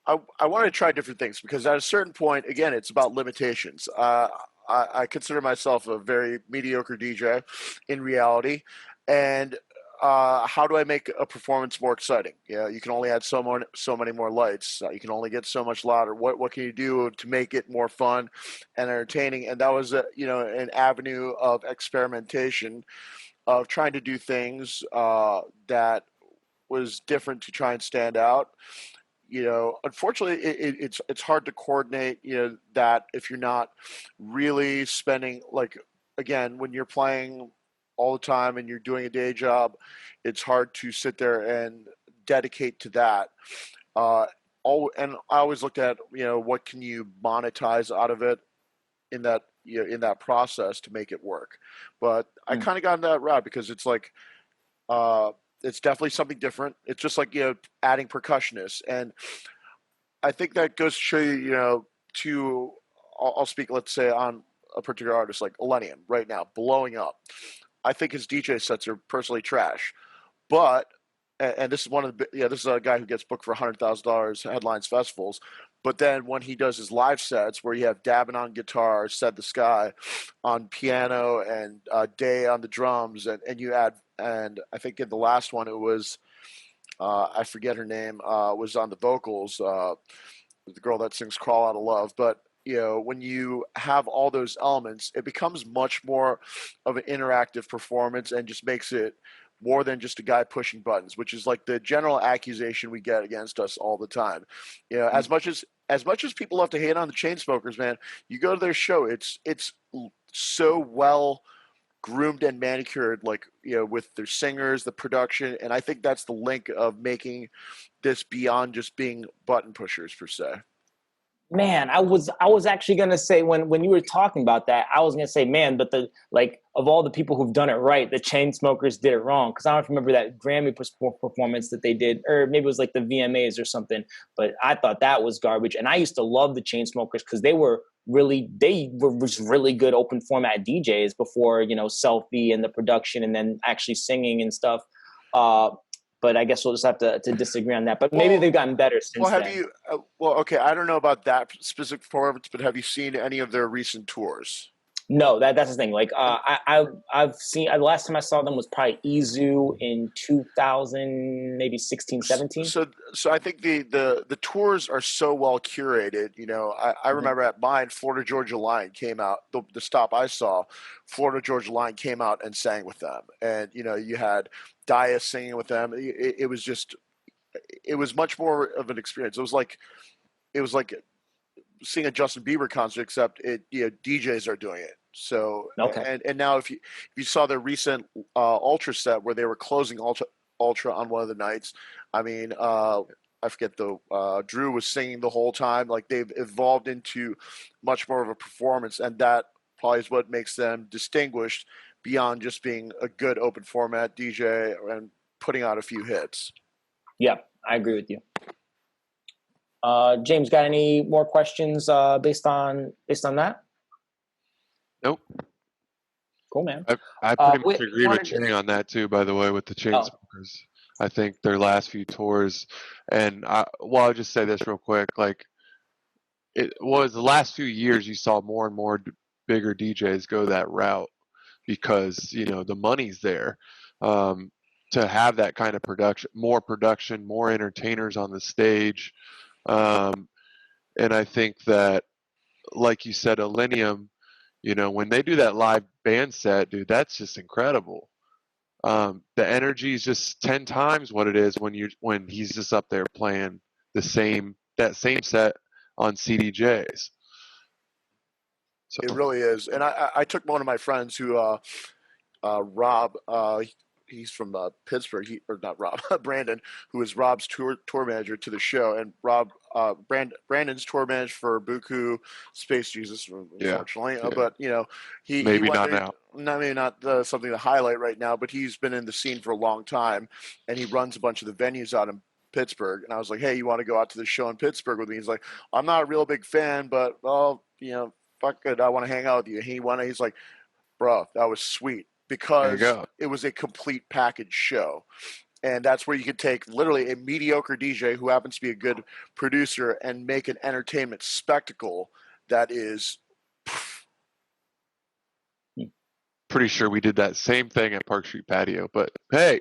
I wanted to try different things because at a certain point, again, it's about limitations. I consider myself a very mediocre DJ in reality, and how do I make a performance more exciting? You know, you can only add so many more lights. You can only get so much louder. What can you do to make it more fun and entertaining? And that was you know, an avenue of experimentation, of trying to do things that was different to try and stand out. You know, unfortunately, it's hard to coordinate, you know, that if you're not really spending, like, again, when you're playing all the time and you're doing a day job, it's hard to sit there and dedicate to that. And I always looked at, you know, what can you monetize out of it in that, you know, in that process to make it work. But I kind of got in that route because it's like, it's definitely something different. It's just like, you know, adding percussionists. And I think that goes to show you, you know, I'll speak, let's say, on a particular artist like Illenium right now, blowing up. I think his DJ sets are personally trash. But, and this is this is a guy who gets booked for $100,000 headlines festivals. But then when he does his live sets where you have Dabin on guitar, Said the Sky on piano, and Day on the drums, and you add, and I think in the last one it was, I forget her name, was on the vocals, the girl that sings Crawl Out of Love. But, you know, when you have all those elements, it becomes much more of an interactive performance and just makes it more than just a guy pushing buttons, which is like the general accusation we get against us all the time. You know, as much as people love to hate on the Chainsmokers, man, you go to their show, it's so well groomed and manicured, like, you know, with their singers, the production, and I think that's the link of making this beyond just being button pushers per se. Man, I was actually gonna say, when you were talking about that, I was gonna say, man, but of all the people who've done it right, the Chainsmokers did it wrong. Because I don't remember that Grammy performance that they did, or maybe it was like the VMAs or something. But I thought that was garbage. And I used to love the Chainsmokers because they were just really good open format DJs before, you know, Selfie and the production and then actually singing and stuff. But I guess we'll just have to disagree on that. But maybe they've gotten better since then. Okay, I don't know about that specific performance, but have you seen any of their recent tours? No, that's the thing. Like, I've seen, the last time I saw them was probably Izu in 2000, maybe 16, 17. So I think the tours are so well curated. You know, I remember at mine, Florida Georgia Line came out. The stop I saw, Florida Georgia Line came out and sang with them, and you know, you had Dia singing with them. It was much more of an experience. It was like seeing a Justin Bieber concert, except DJs are doing it. So and now if you saw their recent Ultra set where they were closing Ultra on one of the nights, I mean, I forget Drew was singing the whole time. Like, they've evolved into much more of a performance, and that probably is what makes them distinguished beyond just being a good open format DJ and putting out a few hits. Yeah, I agree with you. James, got any more questions based on that? Nope. Cool, man. I pretty much agree with Chang on that too, by the way, with the Chainsmokers. I think their last few tours, and I'll just say this real quick, like, it was the last few years you saw more and more bigger DJs go that route because, you know, the money's there. To have that kind of production, more entertainers on the stage. And I think that, like you said, Illenium, you know, when they do that live band set, dude, that's just incredible. The energy is just 10 times what it is when he's just up there playing that same set on CDJs. So. It really is. And I took one of my friends who, Rob, he's from Pittsburgh. Brandon, who is Rob's tour manager, to the show. And Rob, Brandon's tour manager for Buku, Space Jesus, unfortunately. Yeah. But, you know, maybe not now. Maybe not something to highlight right now, but he's been in the scene for a long time, and he runs a bunch of the venues out in Pittsburgh. And I was like, hey, you want to go out to the show in Pittsburgh with me? He's like, I'm not a real big fan, but, well, you know, fuck it, I want to hang out with you. He's like, bro, that was sweet. Because it was a complete package show. And that's where you could take literally a mediocre DJ who happens to be a good producer and make an entertainment spectacle that is... Pretty sure we did that same thing at Park Street Patio, but hey.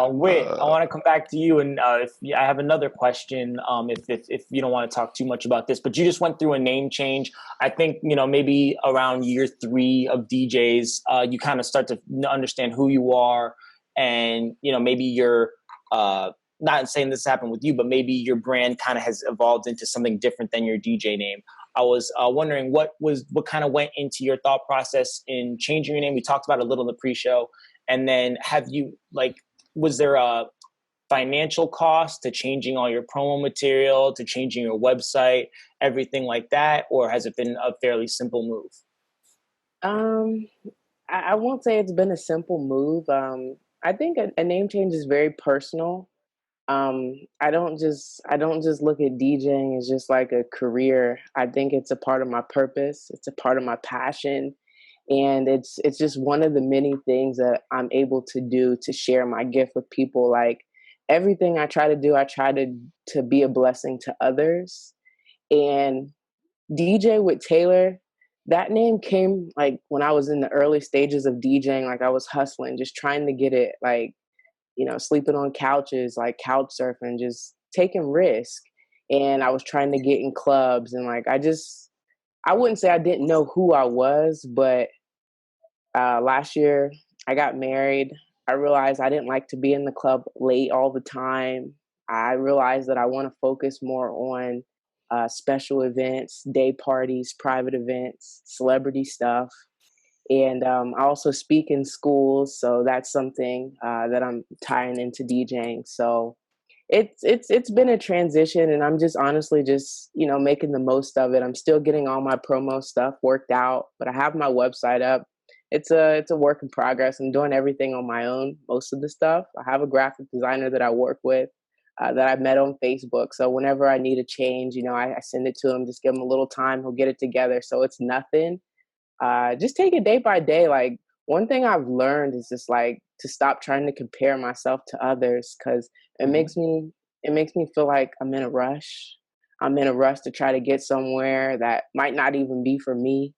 Whit, I want to come back to you, and I have another question. If you don't want to talk too much about this, but you just went through a name change. I think, you know, maybe around year 3 of DJs, you kind of start to understand who you are, and, you know, maybe you're not saying this happened with you, but maybe your brand kind of has evolved into something different than your DJ name. I was wondering what kind of went into your thought process in changing your name. We talked about it a little in the pre-show. And then was there a financial cost to changing all your promo material, to changing your website, everything like that? Or has it been a fairly simple move? I won't say it's been a simple move. I think a name change is very personal. I don't just look at DJing as just like a career. I think it's a part of my purpose. It's a part of my passion. And it's just one of the many things that I'm able to do to share my gift with people. Like, everything I try to do, I try to be a blessing to others. And DJ with Taylor, that name came like when I was in the early stages of DJing. Like, I was hustling, just trying to get it, like, you know, sleeping on couches, like couch surfing, just taking risk. And I was trying to get in clubs, and like, I wouldn't say I didn't know who I was, but last year I got married. I realized I didn't like to be in the club late all the time. I realized that I want to focus more on special events, day parties, private events, celebrity stuff. And I also speak in schools, so that's something that I'm tying into DJing. So it's been a transition, and I'm just honestly just, you know, making the most of it. I'm still getting all my promo stuff worked out, but I have my website up. It's a work in progress. I'm doing everything on my own, most of the stuff. I have a graphic designer that I work with that I met on Facebook. So whenever I need a change, you know, I send it to him, just give him a little time, he'll get it together. So it's nothing. Just take it day by day. Like, one thing I've learned is just like to stop trying to compare myself to others, because it makes me feel like I'm in a rush. I'm in a rush to try to get somewhere that might not even be for me.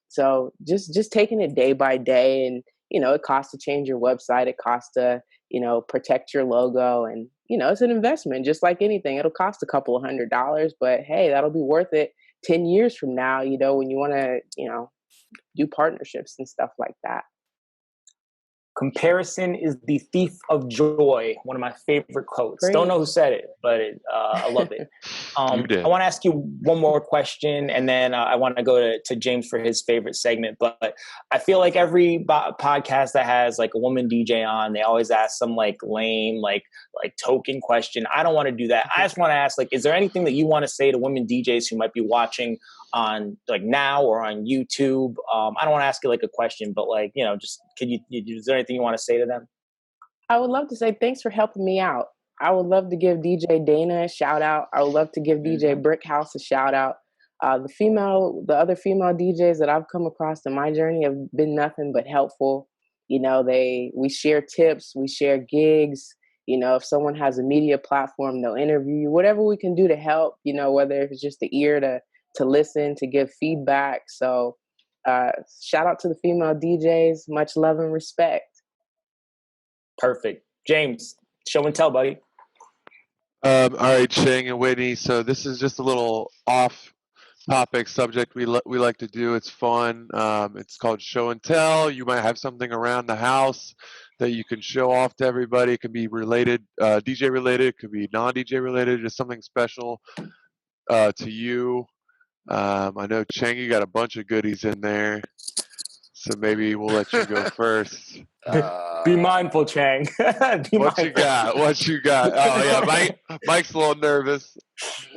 So just taking it day by day, and, you know, it costs to change your website. It costs to, you know, protect your logo, and, you know, it's an investment, just like anything. It'll cost a couple of $100s, but hey, that'll be worth it 10 years from now, you know, when you want to, you know, do partnerships and stuff like that. Comparison is the thief of joy. One of my favorite quotes. Great. Don't know who said it, but I love it. I want to ask you one more question, and then I want to go to James for his favorite segment. But I feel like every podcast that has like a woman DJ on, they always ask some like lame, like token question. I don't want to do that. I just want to ask, like, is there anything that you want to say to women DJs who might be watching on like now or on YouTube? I don't want to ask you like a question, but like, you know, just is there anything you want to say to them? I would love to say thanks for helping me out. I would love to give DJ Dana a shout out. I would love to give DJ Brickhouse a shout out. The other female DJs that I've come across in my journey have been nothing but helpful. You know, we share tips, we share gigs. You know, if someone has a media platform, they'll interview you. Whatever we can do to help, you know, whether it's just the ear to listen, to give feedback. So shout out to the female DJs. Much love and respect. Perfect. James, show and tell, buddy. All right, Chang and Whitney. So this is just a little off-topic subject we like to do. It's fun. It's called show and tell. You might have something around the house that you can show off to everybody. It could be related, DJ related. It could be non-DJ related. Just something special to you. I know, Chang, you got a bunch of goodies in there. So maybe we'll let you go first. Be mindful, Chang. What you got? Oh, yeah, Mike's a little nervous.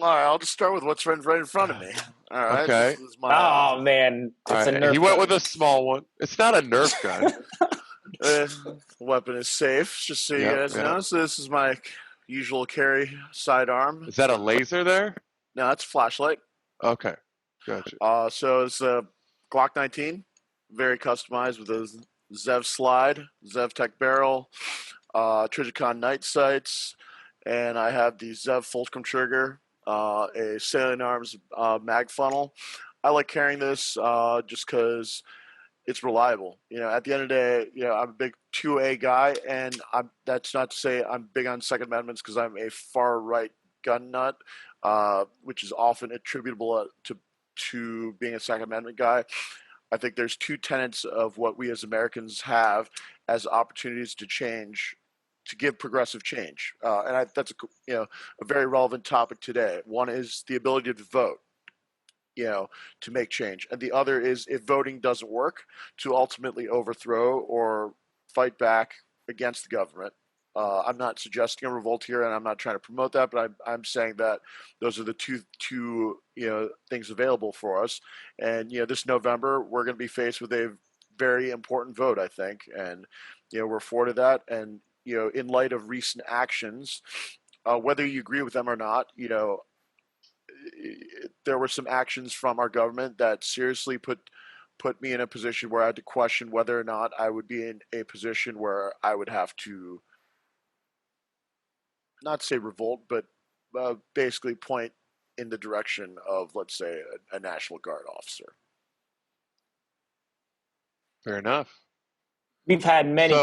All right, I'll just start with what's right in front of me. All right. Okay. This is my, oh, man. It's a Nerf He went with a small one. It's not a Nerf gun. Weapon is safe, just so you guys know. So this is my usual carry sidearm. Is that a laser there? No, that's a flashlight. Okay, gotcha. So it's a Glock 19, very customized with a Zev slide, Zev Tech barrel, Trijicon night sights, and I have the Zev Fulcrum trigger, a Salient Arms mag funnel. I like carrying this just because it's reliable. You know, at the end of the day, you know, I'm a big 2A guy, and that's not to say I'm big on Second Amendments because I'm a far right gun nut, which is often attributable to being a Second Amendment guy. I think there's two tenets of what we as Americans have as opportunities to change, to give progressive change, and that's a very relevant topic today. One is the ability to vote, you know, to make change, and the other is, if voting doesn't work, to ultimately overthrow or fight back against the government. I'm not suggesting a revolt here, and I'm not trying to promote that, but I'm saying that those are the two things available for us. And this November we're going to be faced with a very important vote, I think, and we're afforded that. And in light of recent actions, whether you agree with them or not, there were some actions from our government that seriously put me in a position where I had to question whether or not I would be in a position where I would have to, not say revolt, but basically point in the direction of, let's say, a National Guard officer. Fair enough. We've had many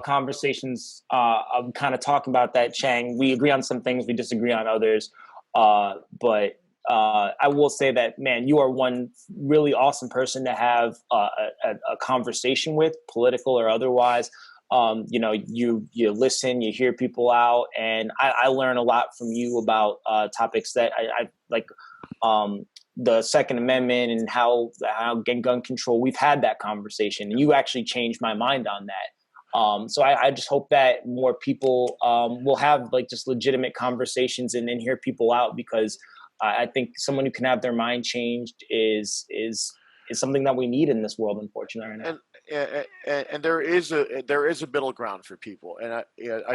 conversations kind of talking about that, Chang. We agree on some things, we disagree on others. But I will say that, man, you are one really awesome person to have a conversation with, political or otherwise. You listen, you hear people out, and I learn a lot from you about topics that I like, the Second Amendment and how gun control. We've had that conversation, and you actually changed my mind on that. So I just hope that more people will have like just legitimate conversations and then hear people out, because I think someone who can have their mind changed is something that we need in this world, unfortunately, right now. And there is a middle ground for people, and I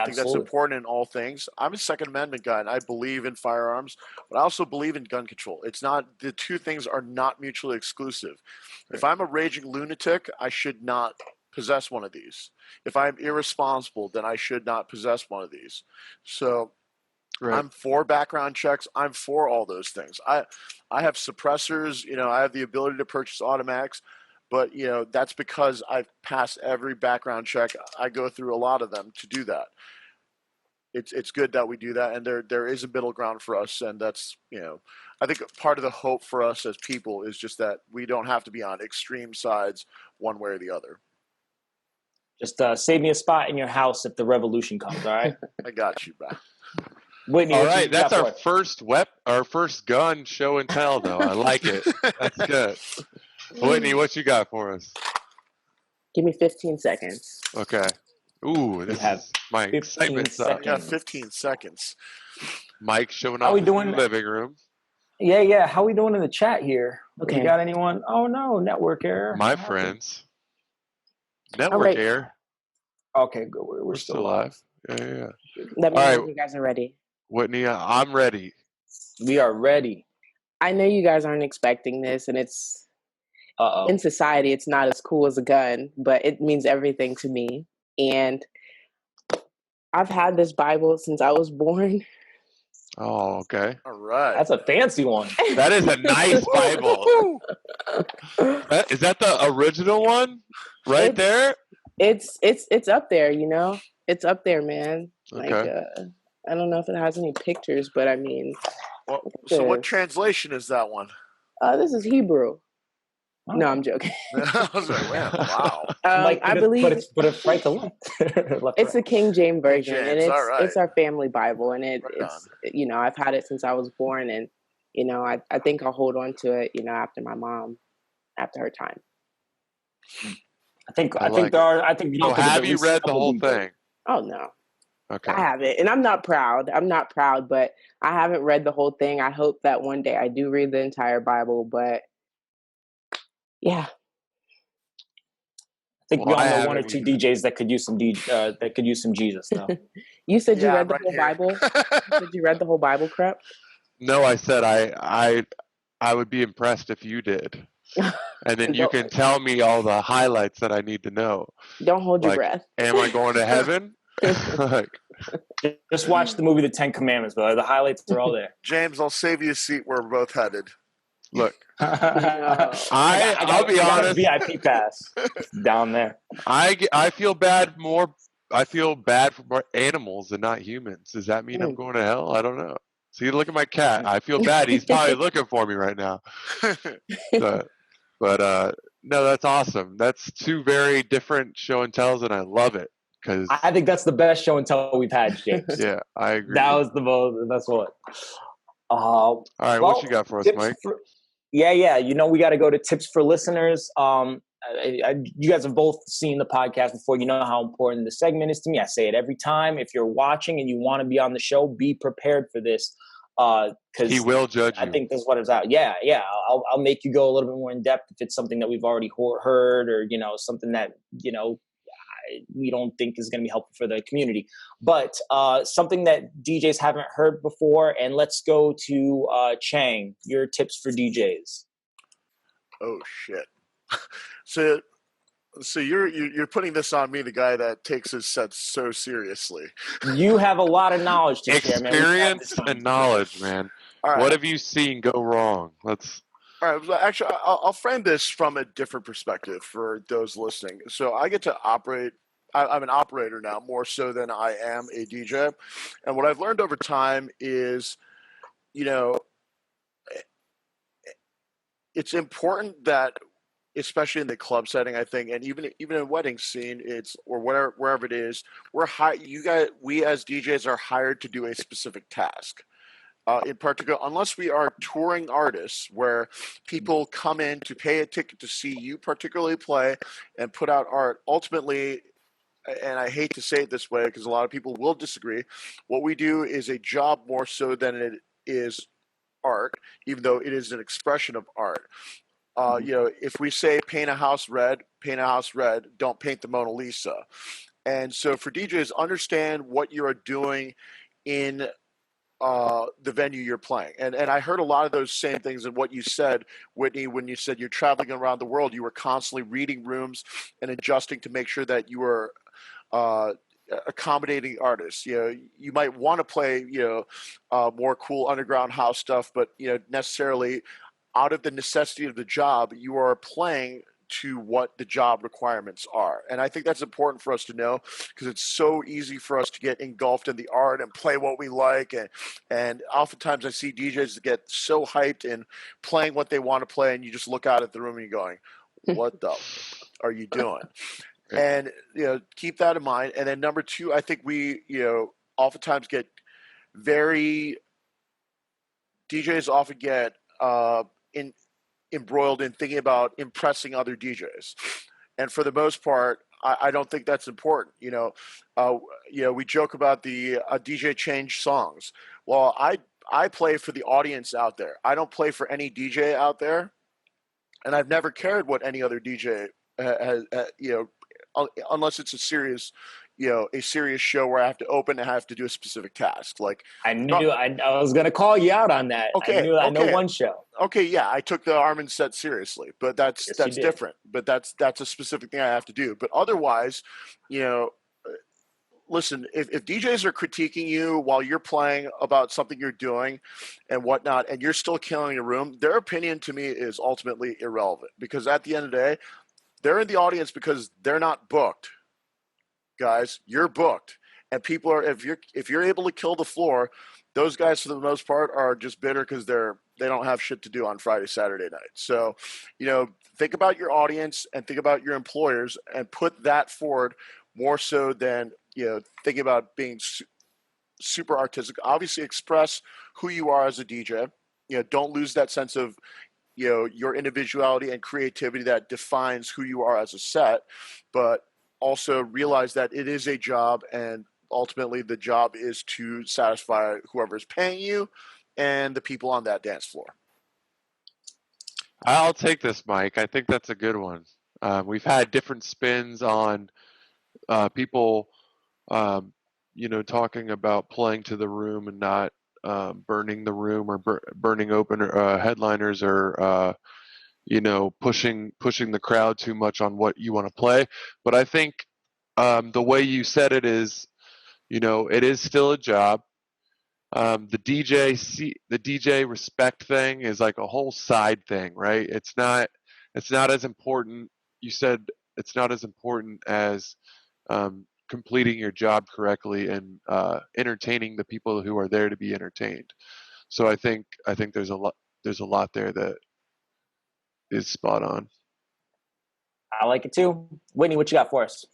think that's important in all things. I'm a Second Amendment guy, and I believe in firearms, but I also believe in gun control. It's not, the two things are not mutually exclusive. Right. If I'm a raging lunatic, I should not possess one of these. If I'm irresponsible, then I should not possess one of these. So right. I'm for background checks. I'm for all those things. I have suppressors. I have the ability to purchase automatics. But, that's because I've passed every background check. I go through a lot of them to do that. It's good that we do that, and there is a middle ground for us, and that's, I think part of the hope for us as people is just that we don't have to be on extreme sides one way or the other. Just save me a spot in your house if the revolution comes, all right? I got you, bro. Whitney, all right, that's our first gun show and tell, though. I like it. That's good. Whitney, what you got for us? Give me 15 seconds. Okay. Ooh, this is my excitement. I got 15 seconds. Mike showing off in the living room. Yeah. How we doing in the chat here? Okay. You got anyone? Oh, no. Network error. My friends. Network error. Okay, good. We're still live. Yeah. Let me All know right, when you guys are ready. Whitney, I'm ready. We are ready. I know you guys aren't expecting this, and it's Uh-oh. in society, it's not as cool as a gun, but it means everything to me. And I've had this Bible since I was born. Oh, okay. All right. That's a fancy one. That is a nice Bible. Is that the original one right there? It's up there, you know? It's up there, man. Okay. Like, I don't know if it has any pictures, but I mean, Well, so what translation is that one? This is Hebrew. Oh. No, I'm joking. I was like, man, wow. I believe but it's right to left. it's the King James version, James, and it's all right. it's our family Bible, and it's on. you know, I've had it since I was born, and you know, I think I'll hold on to it, you know, after my mom, after her time. I think I think So have you read the whole thing? Oh no. Okay. I haven't, and I'm not proud, but I haven't read the whole thing. I hope that one day I do read the entire Bible, but yeah. I think we all know one or two DJs that could use some Jesus though. You said you read the right whole here. Bible? You said you read the whole Bible, crap? No, I said I would be impressed if you did. And then you can tell me all the highlights that I need to know. Don't hold your breath. Am I going to heaven? Just watch the movie The 10 Commandments, brother. The highlights are all there. James, I'll save you a seat where we're both headed. Look, No. I'll be honest. VIP pass down there. I feel bad I feel bad for animals and not humans. Does that mean I'm going to hell? I don't know. See, look at my cat. I feel bad. He's probably looking for me right now. But no, that's awesome. That's two very different show and tells, and I love it. Cause I think that's the best show and tell we've had, James. Yeah, I agree. That was the most. That's what. All right, what you got for us, Mike? Yeah. You know, we got to go to tips for listeners. You guys have both seen the podcast before. You know how important this segment is to me. I say it every time. If you're watching and you want to be on the show, be prepared for this. Because he will judge you. I think that's what it's out. Yeah. I'll make you go a little bit more in depth if it's something that we've already heard, or you know, something that we don't think is going to be helpful for the community. But something that DJs haven't heard before, and let's go to Chang. Your tips for DJs. Oh shit! So you're putting this on me, the guy that takes his sets so seriously. You have a lot of knowledge to share, man. Experience and knowledge, man. All right. What have you seen go wrong? All right. Well, actually, I'll frame this from a different perspective for those listening. So I get to operate. I'm an operator now, more so than I am a DJ. And what I've learned over time is, you know, it's important that, especially in the club setting, I think, and even in wedding scene, or wherever it is, we as DJs are hired to do a specific task. In particular, unless we are touring artists where people come in to pay a ticket to see you particularly play and put out art, ultimately, and I hate to say it this way because a lot of people will disagree, what we do is a job more so than it is art, even though it is an expression of art. You know, if we say paint a house red, don't paint the Mona Lisa. And so for DJs, understand what you are doing in the venue you're playing. And I heard a lot of those same things in what you said, Whitney, when you said you're traveling around the world, you were constantly reading rooms and adjusting to make sure that you were accommodating artists. You know, you might want to play, more cool underground house stuff, but, necessarily out of the necessity of the job, you are playing to what the job requirements are. And I think that's important for us to know because it's so easy for us to get engulfed in the art and play what we like. And oftentimes I see DJs get so hyped in playing what they want to play and you just look out at the room and you're going, what the are you doing? And, keep that in mind. And then number two, I think we, oftentimes get DJs often get embroiled in thinking about impressing other DJs. And for the most part, I don't think that's important. We joke about the DJ change songs. Well, I play for the audience out there. I don't play for any DJ out there. And I've never cared what any other DJ has, unless it's a serious, a serious show where I have to open and I have to do a specific task. Like I knew I was gonna call you out on that. Okay, I know one show. Okay, yeah, I took the Armin set seriously, but that's different. But that's a specific thing I have to do. But otherwise, listen, if DJs are critiquing you while you're playing about something you're doing and whatnot, and you're still killing the room, their opinion to me is ultimately irrelevant, because at the end of the day, they're in the audience because they're not booked. Guys, you're booked, and people are, if you're able to kill the floor, those guys for the most part are just bitter because they don't have shit to do on Friday, Saturday night. So, think about your audience and think about your employers and put that forward more so than thinking about being super artistic. Obviously, express who you are as a DJ. Don't lose that sense of your individuality and creativity that defines who you are as a set, but also realize that it is a job, and ultimately the job is to satisfy whoever is paying you and the people on that dance floor. I'll take this, Mike. I think that's a good one. We've had different spins on people, talking about playing to the room and not burning the room or burning open headliners, or pushing the crowd too much on what you want to play. But I think the way you said it is, it is still a job. The DJ respect thing is like a whole side thing, right? It's not as important. You said it's not as important as completing your job correctly and entertaining the people who are there to be entertained. So I think there's a lot there that is spot on. I like it too. Whitney, what you got for us?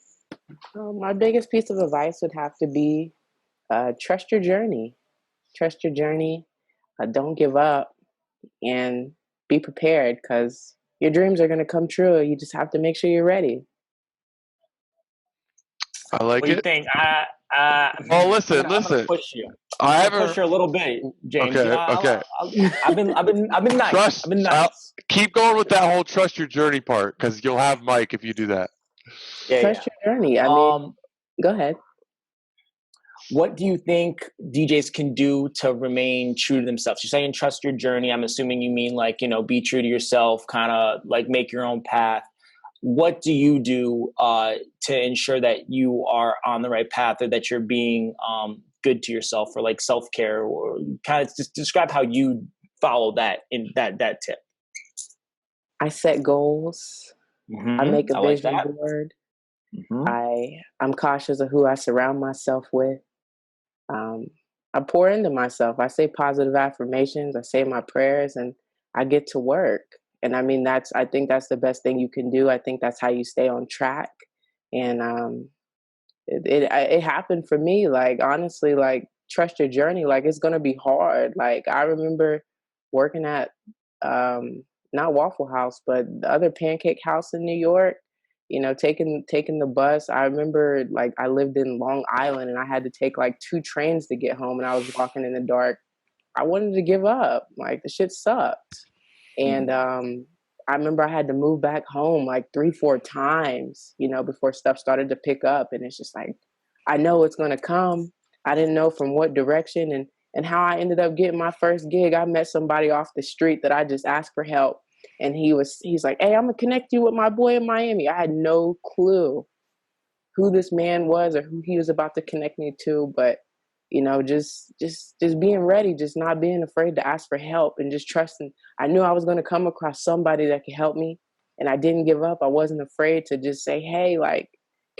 My biggest piece of advice would have to be trust your journey. Trust your journey. Don't give up, and be prepared, because your dreams are going to come true. You just have to make sure you're ready. I like what it. What do you think? Listen. I'm gonna push you. I haven't push you a little bit, James. Okay. I've been nice. I've been nice. Keep going with that whole trust your journey part, because you'll have Mike if you do that. Trust your journey. I mean, go ahead. What do you think DJs can do to remain true to themselves? You're saying trust your journey. I'm assuming you mean be true to yourself, kind of make your own path. What do you do to ensure that you are on the right path, or that you're being good to yourself, or self-care, or kind of just describe how you follow that in that tip? I set goals. Mm-hmm. I make a vision board. Mm-hmm. I'm cautious of who I surround myself with. I pour into myself. I say positive affirmations. I say my prayers, and I get to work. And I mean, I think that's the best thing you can do. I think that's how you stay on track. And it happened for me. Honestly, trust your journey. It's going to be hard. I remember working at not Waffle House, but the other pancake house in New York. Taking the bus. I remember I lived in Long Island, and I had to take 2 trains to get home, and I was walking in the dark. I wanted to give up. The shit sucked. And I remember I had to move back home 3-4 times, before stuff started to pick up. And it's just I know it's going to come. I didn't know from what direction, and how I ended up getting my first gig. I met somebody off the street that I just asked for help. And he's like, "Hey, I'm going to connect you with my boy in Miami." I had no clue who this man was or who he was about to connect me to. But, just being ready, just not being afraid to ask for help, and just trusting. I knew I was going to come across somebody that could help me, and I didn't give up. I wasn't afraid to just say, "Hey,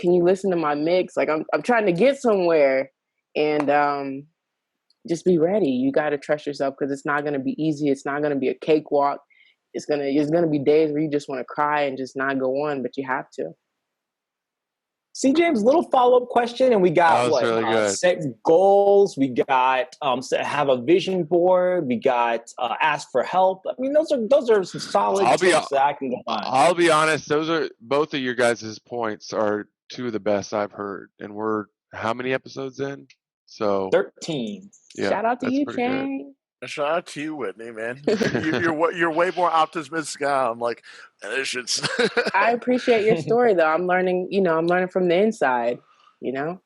can you listen to my mix? I'm trying to get somewhere." And just be ready. You got to trust yourself, because it's not going to be easy. It's not going to be a cakewalk. It's gonna be days where you just want to cry and just not go on, but you have to. See, James, little follow-up question, and we got set goals. We got have a vision board. We got ask for help. I mean, those are some solid tips that I can get on. I'll be honest; those are both of your guys' points are 2 of the best I've heard, and we're how many episodes in? So 13. Yeah, shout out to you, Chang. Shout out to you, Whitney, man. You're way more optimistic now. I'm like, this shit's... I appreciate your story, though. I'm learning, I'm learning from the inside. you know?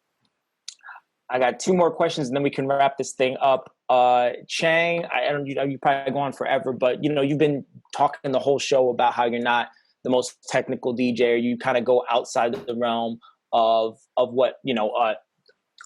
I got 2 more questions and then we can wrap this thing up. Chang, I don't, you probably go on forever, but you've been talking the whole show about how you're not the most technical DJ, or you kind of go outside of the realm of what,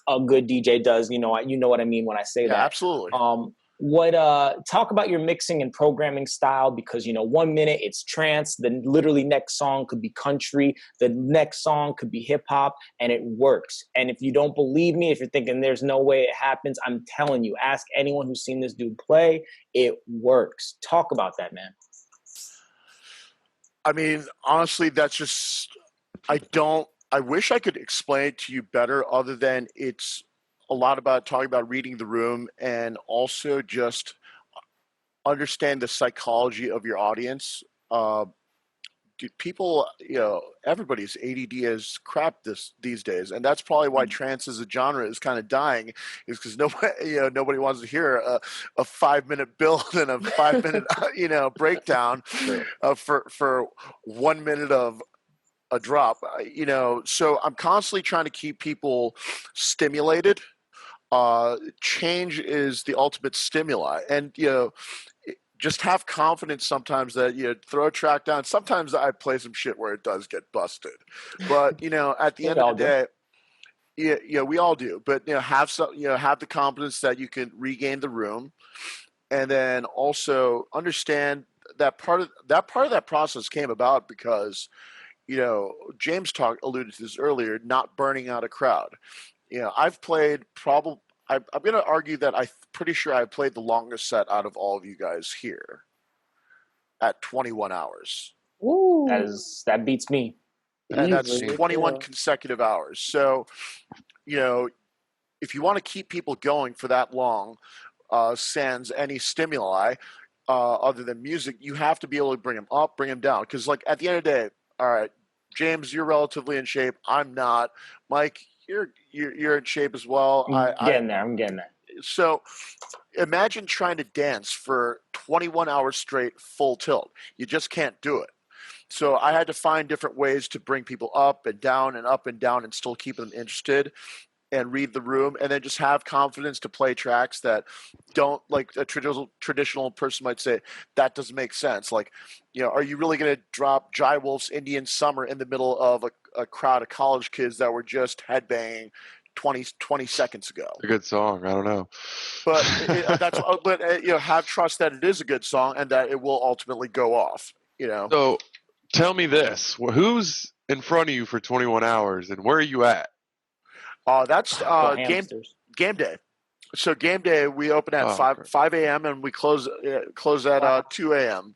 a good DJ does. You know what I mean when I say that. Absolutely. Talk about your mixing and programming style, because 1 minute it's trance, then literally next song could be country, the next song could be hip hop, and it works. And if you don't believe me, if you're thinking there's no way it happens, I'm telling you, ask anyone who's seen this dude play. It works. Talk about that, man. I mean, honestly, that's just, I wish I could explain it to you better, other than it's a lot about talking about reading the room, and also just understand the psychology of your audience. People, everybody's ADD as crap these days, and that's probably why trance as a genre is kind of dying, is because nobody wants to hear a 5-minute build and a 5-minute breakdown for 1 minute of a drop. So I'm constantly trying to keep people stimulated. Change is the ultimate stimuli, and just have confidence sometimes that throw a track down. Sometimes I play some shit where it does get busted, but at the end of the day, we all do. But have the confidence that you can regain the room, and then also understand that part of that process came about because James alluded to this earlier, not burning out a crowd. I've played I'm going to argue that I'm pretty sure I played the longest set out of all of you guys here at 21 hours. Ooh. That beats me. And that's 21 consecutive hours. So, if you want to keep people going for that long, sans any stimuli other than music, you have to be able to bring them up, bring them down. Because, at the end of the day, all right, James, you're relatively in shape. I'm not. Mike, you're in shape as well. I'm getting there. So imagine trying to dance for 21 hours straight full tilt. You just can't do it. So I had to find different ways to bring people up and down and still keep them interested and read the room, and then just have confidence to play tracks that don't, like a traditional person might say, that doesn't make sense. Like, are you really going to drop Jai Wolf's Indian Summer in the middle of a crowd of college kids that were just headbanging 20 seconds ago? A good song. I don't know. But have trust that it is a good song and that it will ultimately go off, So tell me this. Who's in front of you for 21 hours and where are you at? That's game day. So game day, we open at 5 a.m. and we close at 2 a.m.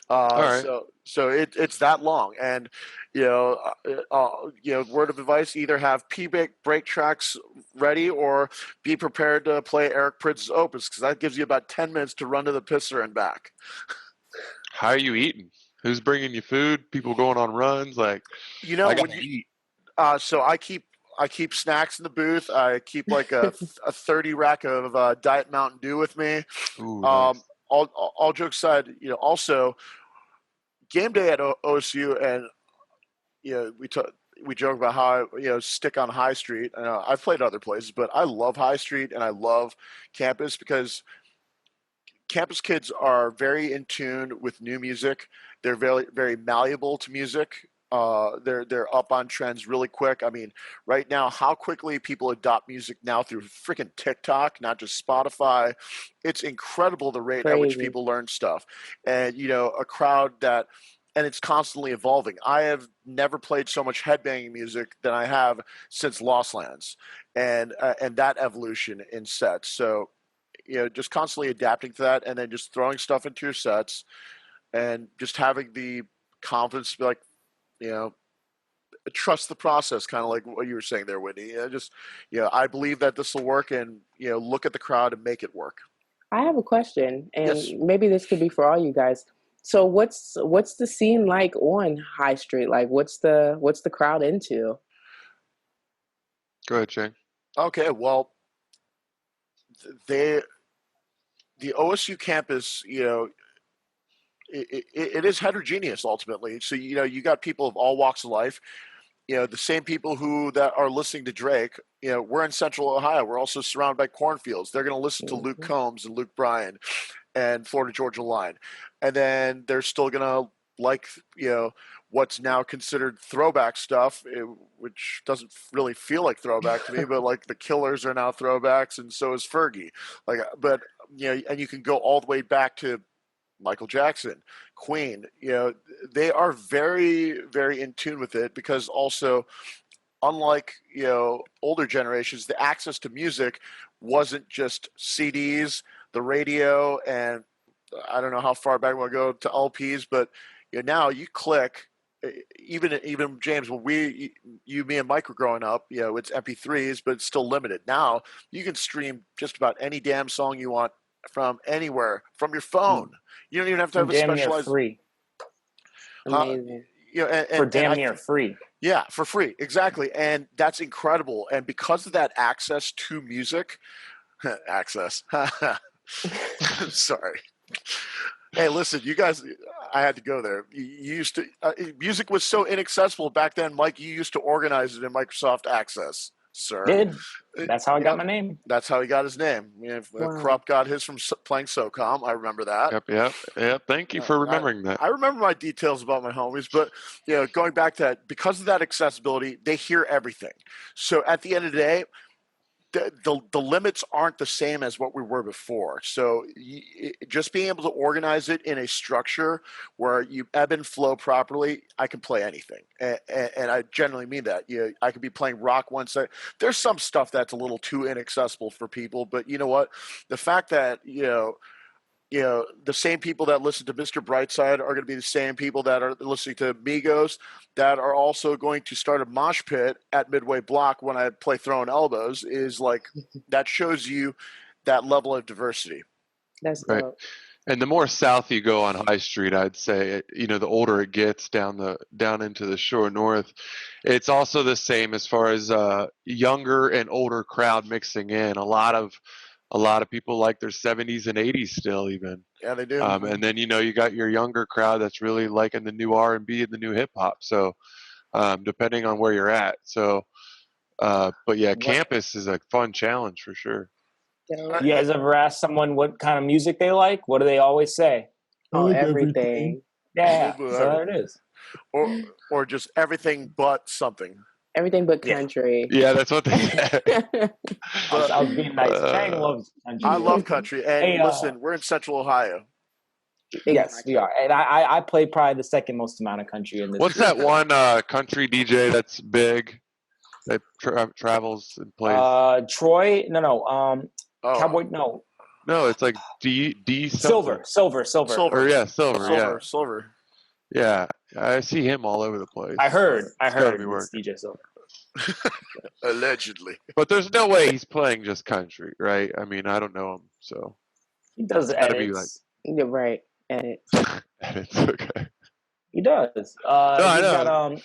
All right. So it's that long. And word of advice: either have break tracks ready or be prepared to play Eric Prince's Opus, because that gives you about 10 minutes to run to the pisser and back. How are you eating? Who's bringing you food? People going on runs? I gotta eat. So I keep snacks in the booth. I keep like a 30 rack of Diet Mountain Dew with me. Ooh, nice. All jokes aside, also game day at OSU, and we joke about how I stick on High Street. I've played other places, but I love High Street and I love campus because campus kids are very in tune with new music. They're very, very malleable to music. They're up on trends really quick. I mean, right now, how quickly people adopt music now through freaking TikTok, not just Spotify. It's incredible the rate at which people learn stuff. And, a crowd and it's constantly evolving. I have never played so much headbanging music than I have since Lost Lands, and that evolution in sets. So, just constantly adapting to that, and then just throwing stuff into your sets, and just having the confidence to be like, trust the process, kind of like what you were saying there, Whitney. I believe that this will work, and look at the crowd and make it work. I have a question, and yes. Maybe this could be for all you guys. So what's the scene like on High Street? Like, what's the crowd into? Go ahead, Chang. Okay, well, the OSU campus, it is heterogeneous ultimately. So you got people of all walks of life. the same people that are listening to Drake, we're in Central Ohio. We're also surrounded by cornfields. They're going to listen to Luke Combs and Luke Bryan and Florida Georgia Line, and then they're still going to like what's now considered throwback stuff, which doesn't really feel like throwback to me, but like the Killers are now throwbacks, and so is Fergie. But and you can go all the way back to Michael Jackson, Queen. They are very, very in tune with it, because also, unlike older generations, the access to music wasn't just CDs, the radio, and I don't know how far back we'll go to LPs, but now you click. Even James, when me and Mike were growing up, it's MP3s, but it's still limited. Now you can stream just about any damn song you want from anywhere, from your phone. You don't even have to have a specialized. Near free. Amazing. For damn near free. Yeah, for free, exactly, and that's incredible. And because of that access to music, access. Sorry. Hey, listen, you guys. I had to go there. You used to music was so inaccessible back then, Mike. You used to organize it in Microsoft Access, sir. That's how I got my name. That's how he got his name. Krupp got his from playing SOCOM. I remember that. Yep. Thank you for remembering that. I remember my details about my homies, but going back to that, because of that accessibility, they hear everything. So at the end of the day, the limits aren't the same as what we were before. So just being able to organize it in a structure where you ebb and flow properly, I can play anything. And I generally mean that. I could be playing rock one side. There's some stuff that's a little too inaccessible for people, but you know what? The fact that, the same people that listen to Mr. Brightside are going to be the same people that are listening to Migos, that are also going to start a mosh pit at Midway Block when I play Throwing Elbows, is like, that shows you that level of diversity. That's right. dope. And the more south you go on High Street, I'd say, the older it gets down into the shore north. It's also the same as far as younger and older crowd mixing in. A lot of people like their 70s and 80s still, even. Yeah, they do. And then you got your younger crowd that's really liking the new R&B and the new hip hop. So depending on where you're at. So, but yeah, campus is a fun challenge for sure. You guys ever ask someone what kind of music they like? What do they always say? Oh, everything. Yeah, so there it is. Or just everything but something. Everything but country. Yeah, that's what they said. I was being nice. Chang loves country. I love country. And listen, we're in Central Ohio. Yes, we are. And I play probably the second most amount of country in this. What's that one country DJ that's big, that travels and plays? Troy? No. Cowboy? No. No, it's like D Silver. Or yeah, Silver. Yeah, I see him all over the place. I heard it's DJ Silver. Allegedly. But there's no way he's playing just country, right? I mean, I don't know him, so he does edits. You're right. Edits. Edits, okay. He does. I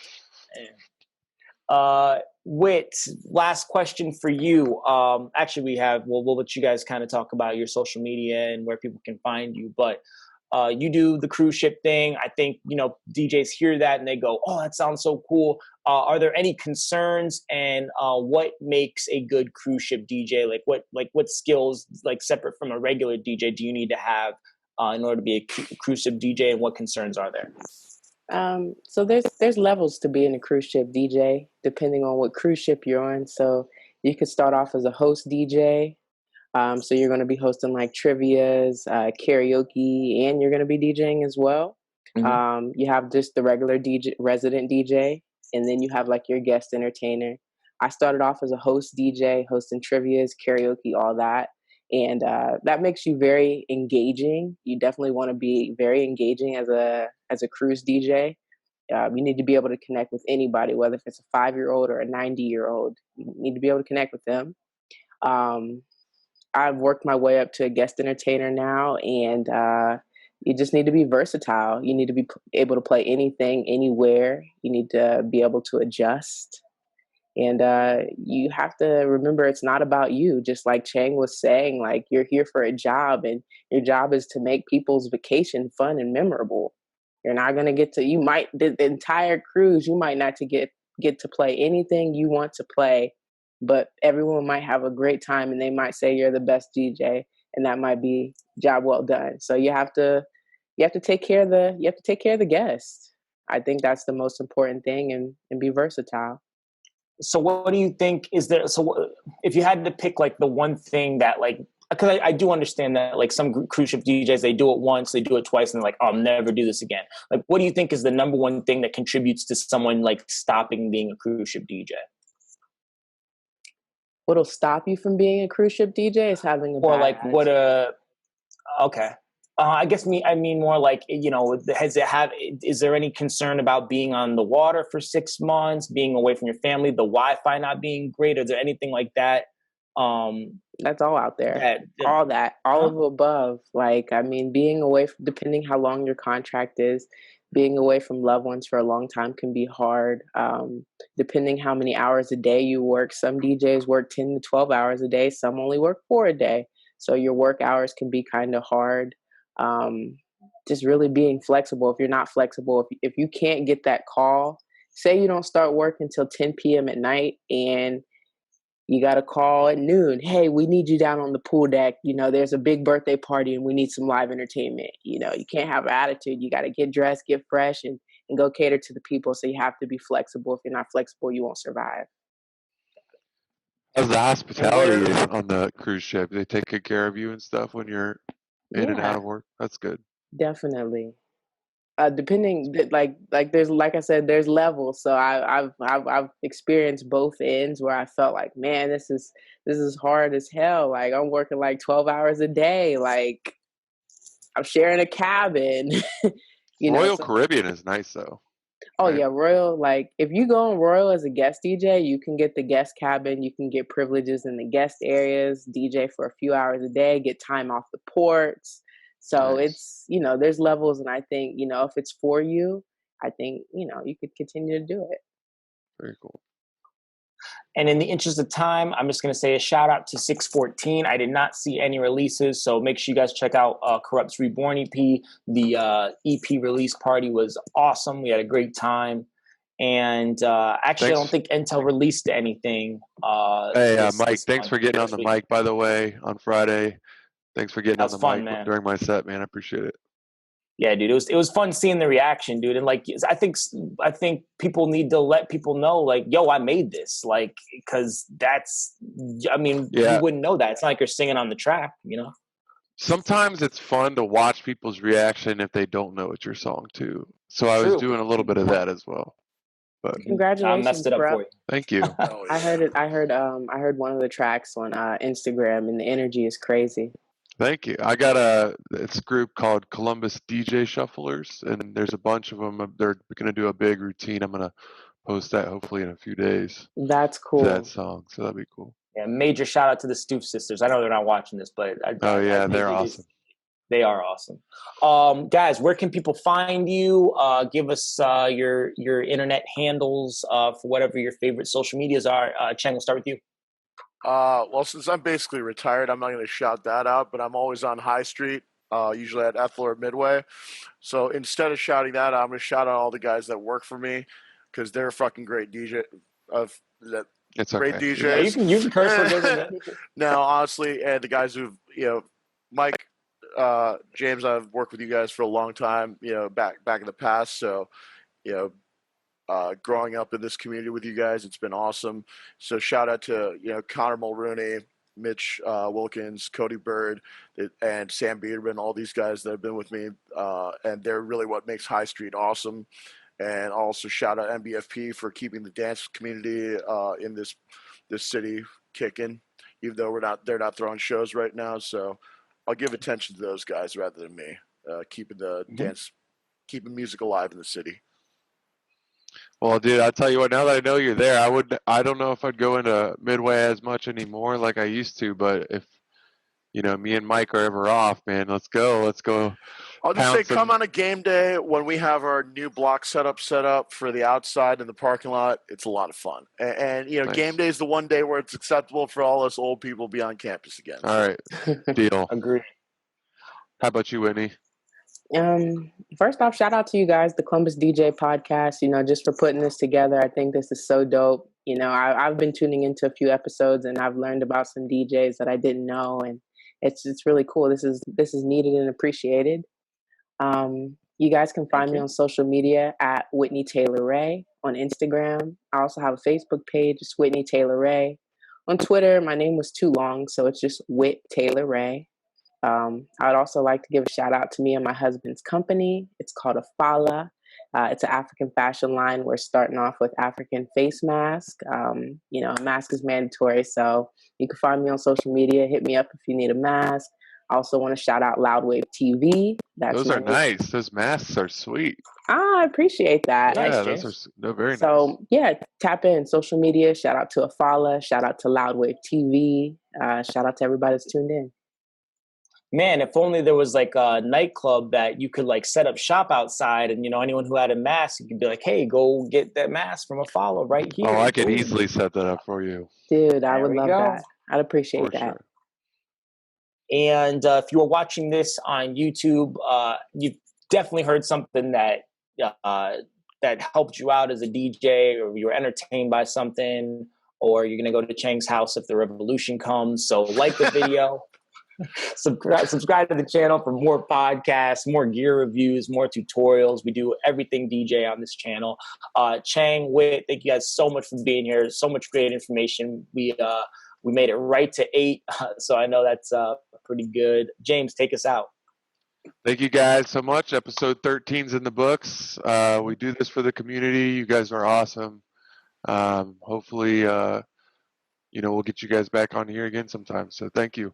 know. Whit, last question for you. Actually, we'll let you guys kind of talk about your social media and where people can find you, but you do the cruise ship thing. I think, DJs hear that and they go, oh, that sounds so cool. Are there any concerns, and what makes a good cruise ship DJ? What skills, separate from a regular DJ, do you need to have in order to be a cruise ship DJ, and what concerns are there? So there's levels to being a cruise ship DJ, depending on what cruise ship you're on. So you could start off as a host DJ. So you're going to be hosting like trivias, karaoke, and you're going to be DJing as well. Mm-hmm. You have just the regular DJ, resident DJ, and then you have like your guest entertainer. I started off as a host DJ, hosting trivias, karaoke, all that. And that makes you very engaging. You definitely want to be very engaging as a cruise DJ. You need to be able to connect with anybody, whether if it's a 5-year-old or a 90-year-old. You need to be able to connect with them. I've worked my way up to a guest entertainer now, and you just need to be versatile. You need to be able to play anything, anywhere. You need to be able to adjust. And you have to remember it's not about you. Just like Chang was saying, like, you're here for a job, and your job is to make people's vacation fun and memorable. You're not going to the entire cruise, you might not get get to play anything you want to play, but everyone might have a great time and they might say you're the best DJ, and that might be job well done. So you have to take care of the guests. I think that's the most important thing, and be versatile. So what do you think is there? So if you had to pick like the one thing that like, because I do understand that like some cruise ship DJs, they do it once, they do it twice, and they're like, oh, I'll never do this again. Like, what do you think is the number one thing that contributes to someone like stopping being a cruise ship DJ? What'll stop you from being a cruise ship DJ is having a or bad like attitude. what okay. I mean more like, you know, is there any concern about being on the water for 6 months, being away from your family, the Wi-Fi not being great? Is there anything like that? That's all out there. All of the above. Like, I mean, being away from, depending how long your contract is, being away from loved ones for a long time can be hard. Depending how many hours a day you work, some DJs work 10 to 12 hours a day. Some only work 4 a day. So your work hours can be kind of hard. Just really being flexible. If you're not flexible, if you can't get that call, say you don't start work until 10 p.m. at night and you got a call at noon. Hey, we need you down on the pool deck. You know, there's a big birthday party and we need some live entertainment. You know, you can't have an attitude. You got to get dressed, get fresh, and go cater to the people. So you have to be flexible. If you're not flexible, you won't survive. How's the hospitality on the cruise ship? They take good care of you and stuff when you're in and out of work? That's good. Definitely. Depending, like there's, like I said, there's levels. So I've experienced both ends where I felt like, man, this is hard as hell. Like I'm working like 12 hours a day. Like I'm sharing a cabin. Royal Caribbean is nice though. Oh right? Yeah, Royal. Like if you go on Royal as a guest DJ, you can get the guest cabin. You can get privileges in the guest areas. DJ for a few hours a day. Get time off the ports. So it's, you know, there's levels, and I think, you know, if it's for you, I think, you know, you could continue to do it. Very cool. And in the interest of time, I'm just going to say a shout out to 614. I did not see any releases, so make sure you guys check out Corrupt's Reborn EP. The EP release party was awesome. We had a great time. And actually, I don't think Intel released anything. Hey, Mike, thanks for getting on the mic, by the way, on Friday. Thanks for getting on the mic, man, during my set, man. I appreciate it. Yeah, dude, it was fun seeing the reaction, dude. And like, I think people need to let people know, like, yo, I made this, like, because that's, I mean, you wouldn't know that. It's not like you're singing on the track, you know. Sometimes it's fun to watch people's reaction if they don't know it's your song too. So I was doing a little bit of that as well. But congratulations, I messed it up for you. Thank you. I heard it. I heard one of the tracks on Instagram, and the energy is crazy. Thank you. I got it's a group called Columbus DJ Shufflers, and there's a bunch of them. They're going to do a big routine. I'm going to post that hopefully in a few days. That's cool. That song, so that'd be cool. Yeah, major shout out to the Stoof sisters. I know they're not watching this, but they're awesome. They are awesome. Guys, where can people find you? Give us your internet handles for whatever your favorite social medias are. Chang, we'll start with you. Well, since I'm basically retired, I'm not going to shout that out, but I'm always on High Street, usually at Ethel or Midway. So instead of shouting that out, I'm going to shout out all the guys that work for me because they're fucking great DJ. It's great okay. DJs. Yeah, you can curse. No, honestly, and the guys who've, you know, Mike, James, I've worked with you guys for a long time, you know, back in the past. So, you know, growing up in this community with you guys, it's been awesome. So shout out to, you know, Connor Mulrooney, Mitch Wilkins, Cody Bird, and Sam Biederman, all these guys that have been with me, and they're really what makes High Street awesome. And also shout out MBFP for keeping the dance community in this city kicking, even though they're not throwing shows right now. So I'll give attention to those guys rather than me, keeping the dance, keeping music alive in the city. Well, dude, I'll tell you what, now that I know you're there, I don't know if I'd go into Midway as much anymore like I used to, but if, you know, me and Mike are ever off, man, let's go. I'll just say come on a game day when we have our new block set up for the outside in the parking lot. It's a lot of fun. And you know, nice. Game day is the one day where it's acceptable for all us old people to be on campus again. All right. Deal. Agreed. How about you, Whitney? First off, shout out to you guys, the Columbus DJ podcast, just for putting this together. I think this is so dope. I've been tuning into a few episodes and I've learned about some DJs that I didn't know, and it's really cool. This is needed and appreciated. You guys can find me on social media at Whitney Taylor Ray on Instagram. I also have a Facebook page, it's Whitney Taylor Ray. On Twitter, my name was too long, so it's just Whit Taylor Ray. I would also like to give a shout out to me and my husband's company. It's called Afala. It's an African fashion line. We're starting off with African face mask. A mask is mandatory, so you can find me on social media. Hit me up if you need a mask. I also want to shout out Loudwave TV. Those are nice. Those masks are sweet. I appreciate that. Yeah, nice, they're very nice. So, yeah, tap in social media. Shout out to Afala. Shout out to Loudwave TV. Shout out to everybody that's tuned in. Man, if only there was like a nightclub that you could like set up shop outside, and anyone who had a mask, you could be like, "Hey, go get that mask from Afala right here." Oh, I could easily set that up for you, dude. I would love that. I'd appreciate that. Sure. And if you were watching this on YouTube, you've definitely heard something that helped you out as a DJ, or you were entertained by something, or you're gonna go to Chang's house if the revolution comes. So like the video. Subscribe to the channel for more podcasts, more gear reviews, more tutorials. We do everything DJ on this channel. Chang, Whit, thank you guys so much for being here. So much great information. We made it right to 8, so I know that's pretty good. James, take us out. Thank you guys so much. Episode 13's in the books. We do this for the community. You guys are awesome. Hopefully, we'll get you guys back on here again sometime. So thank you.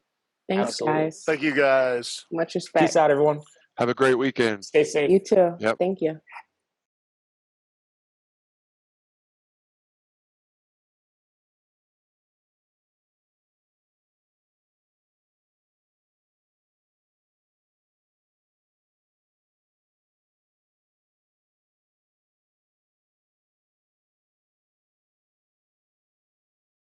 Thanks, guys. Thank you, guys. Much respect. Peace out, everyone. Have a great weekend. Stay safe. You too. Yep. Thank you.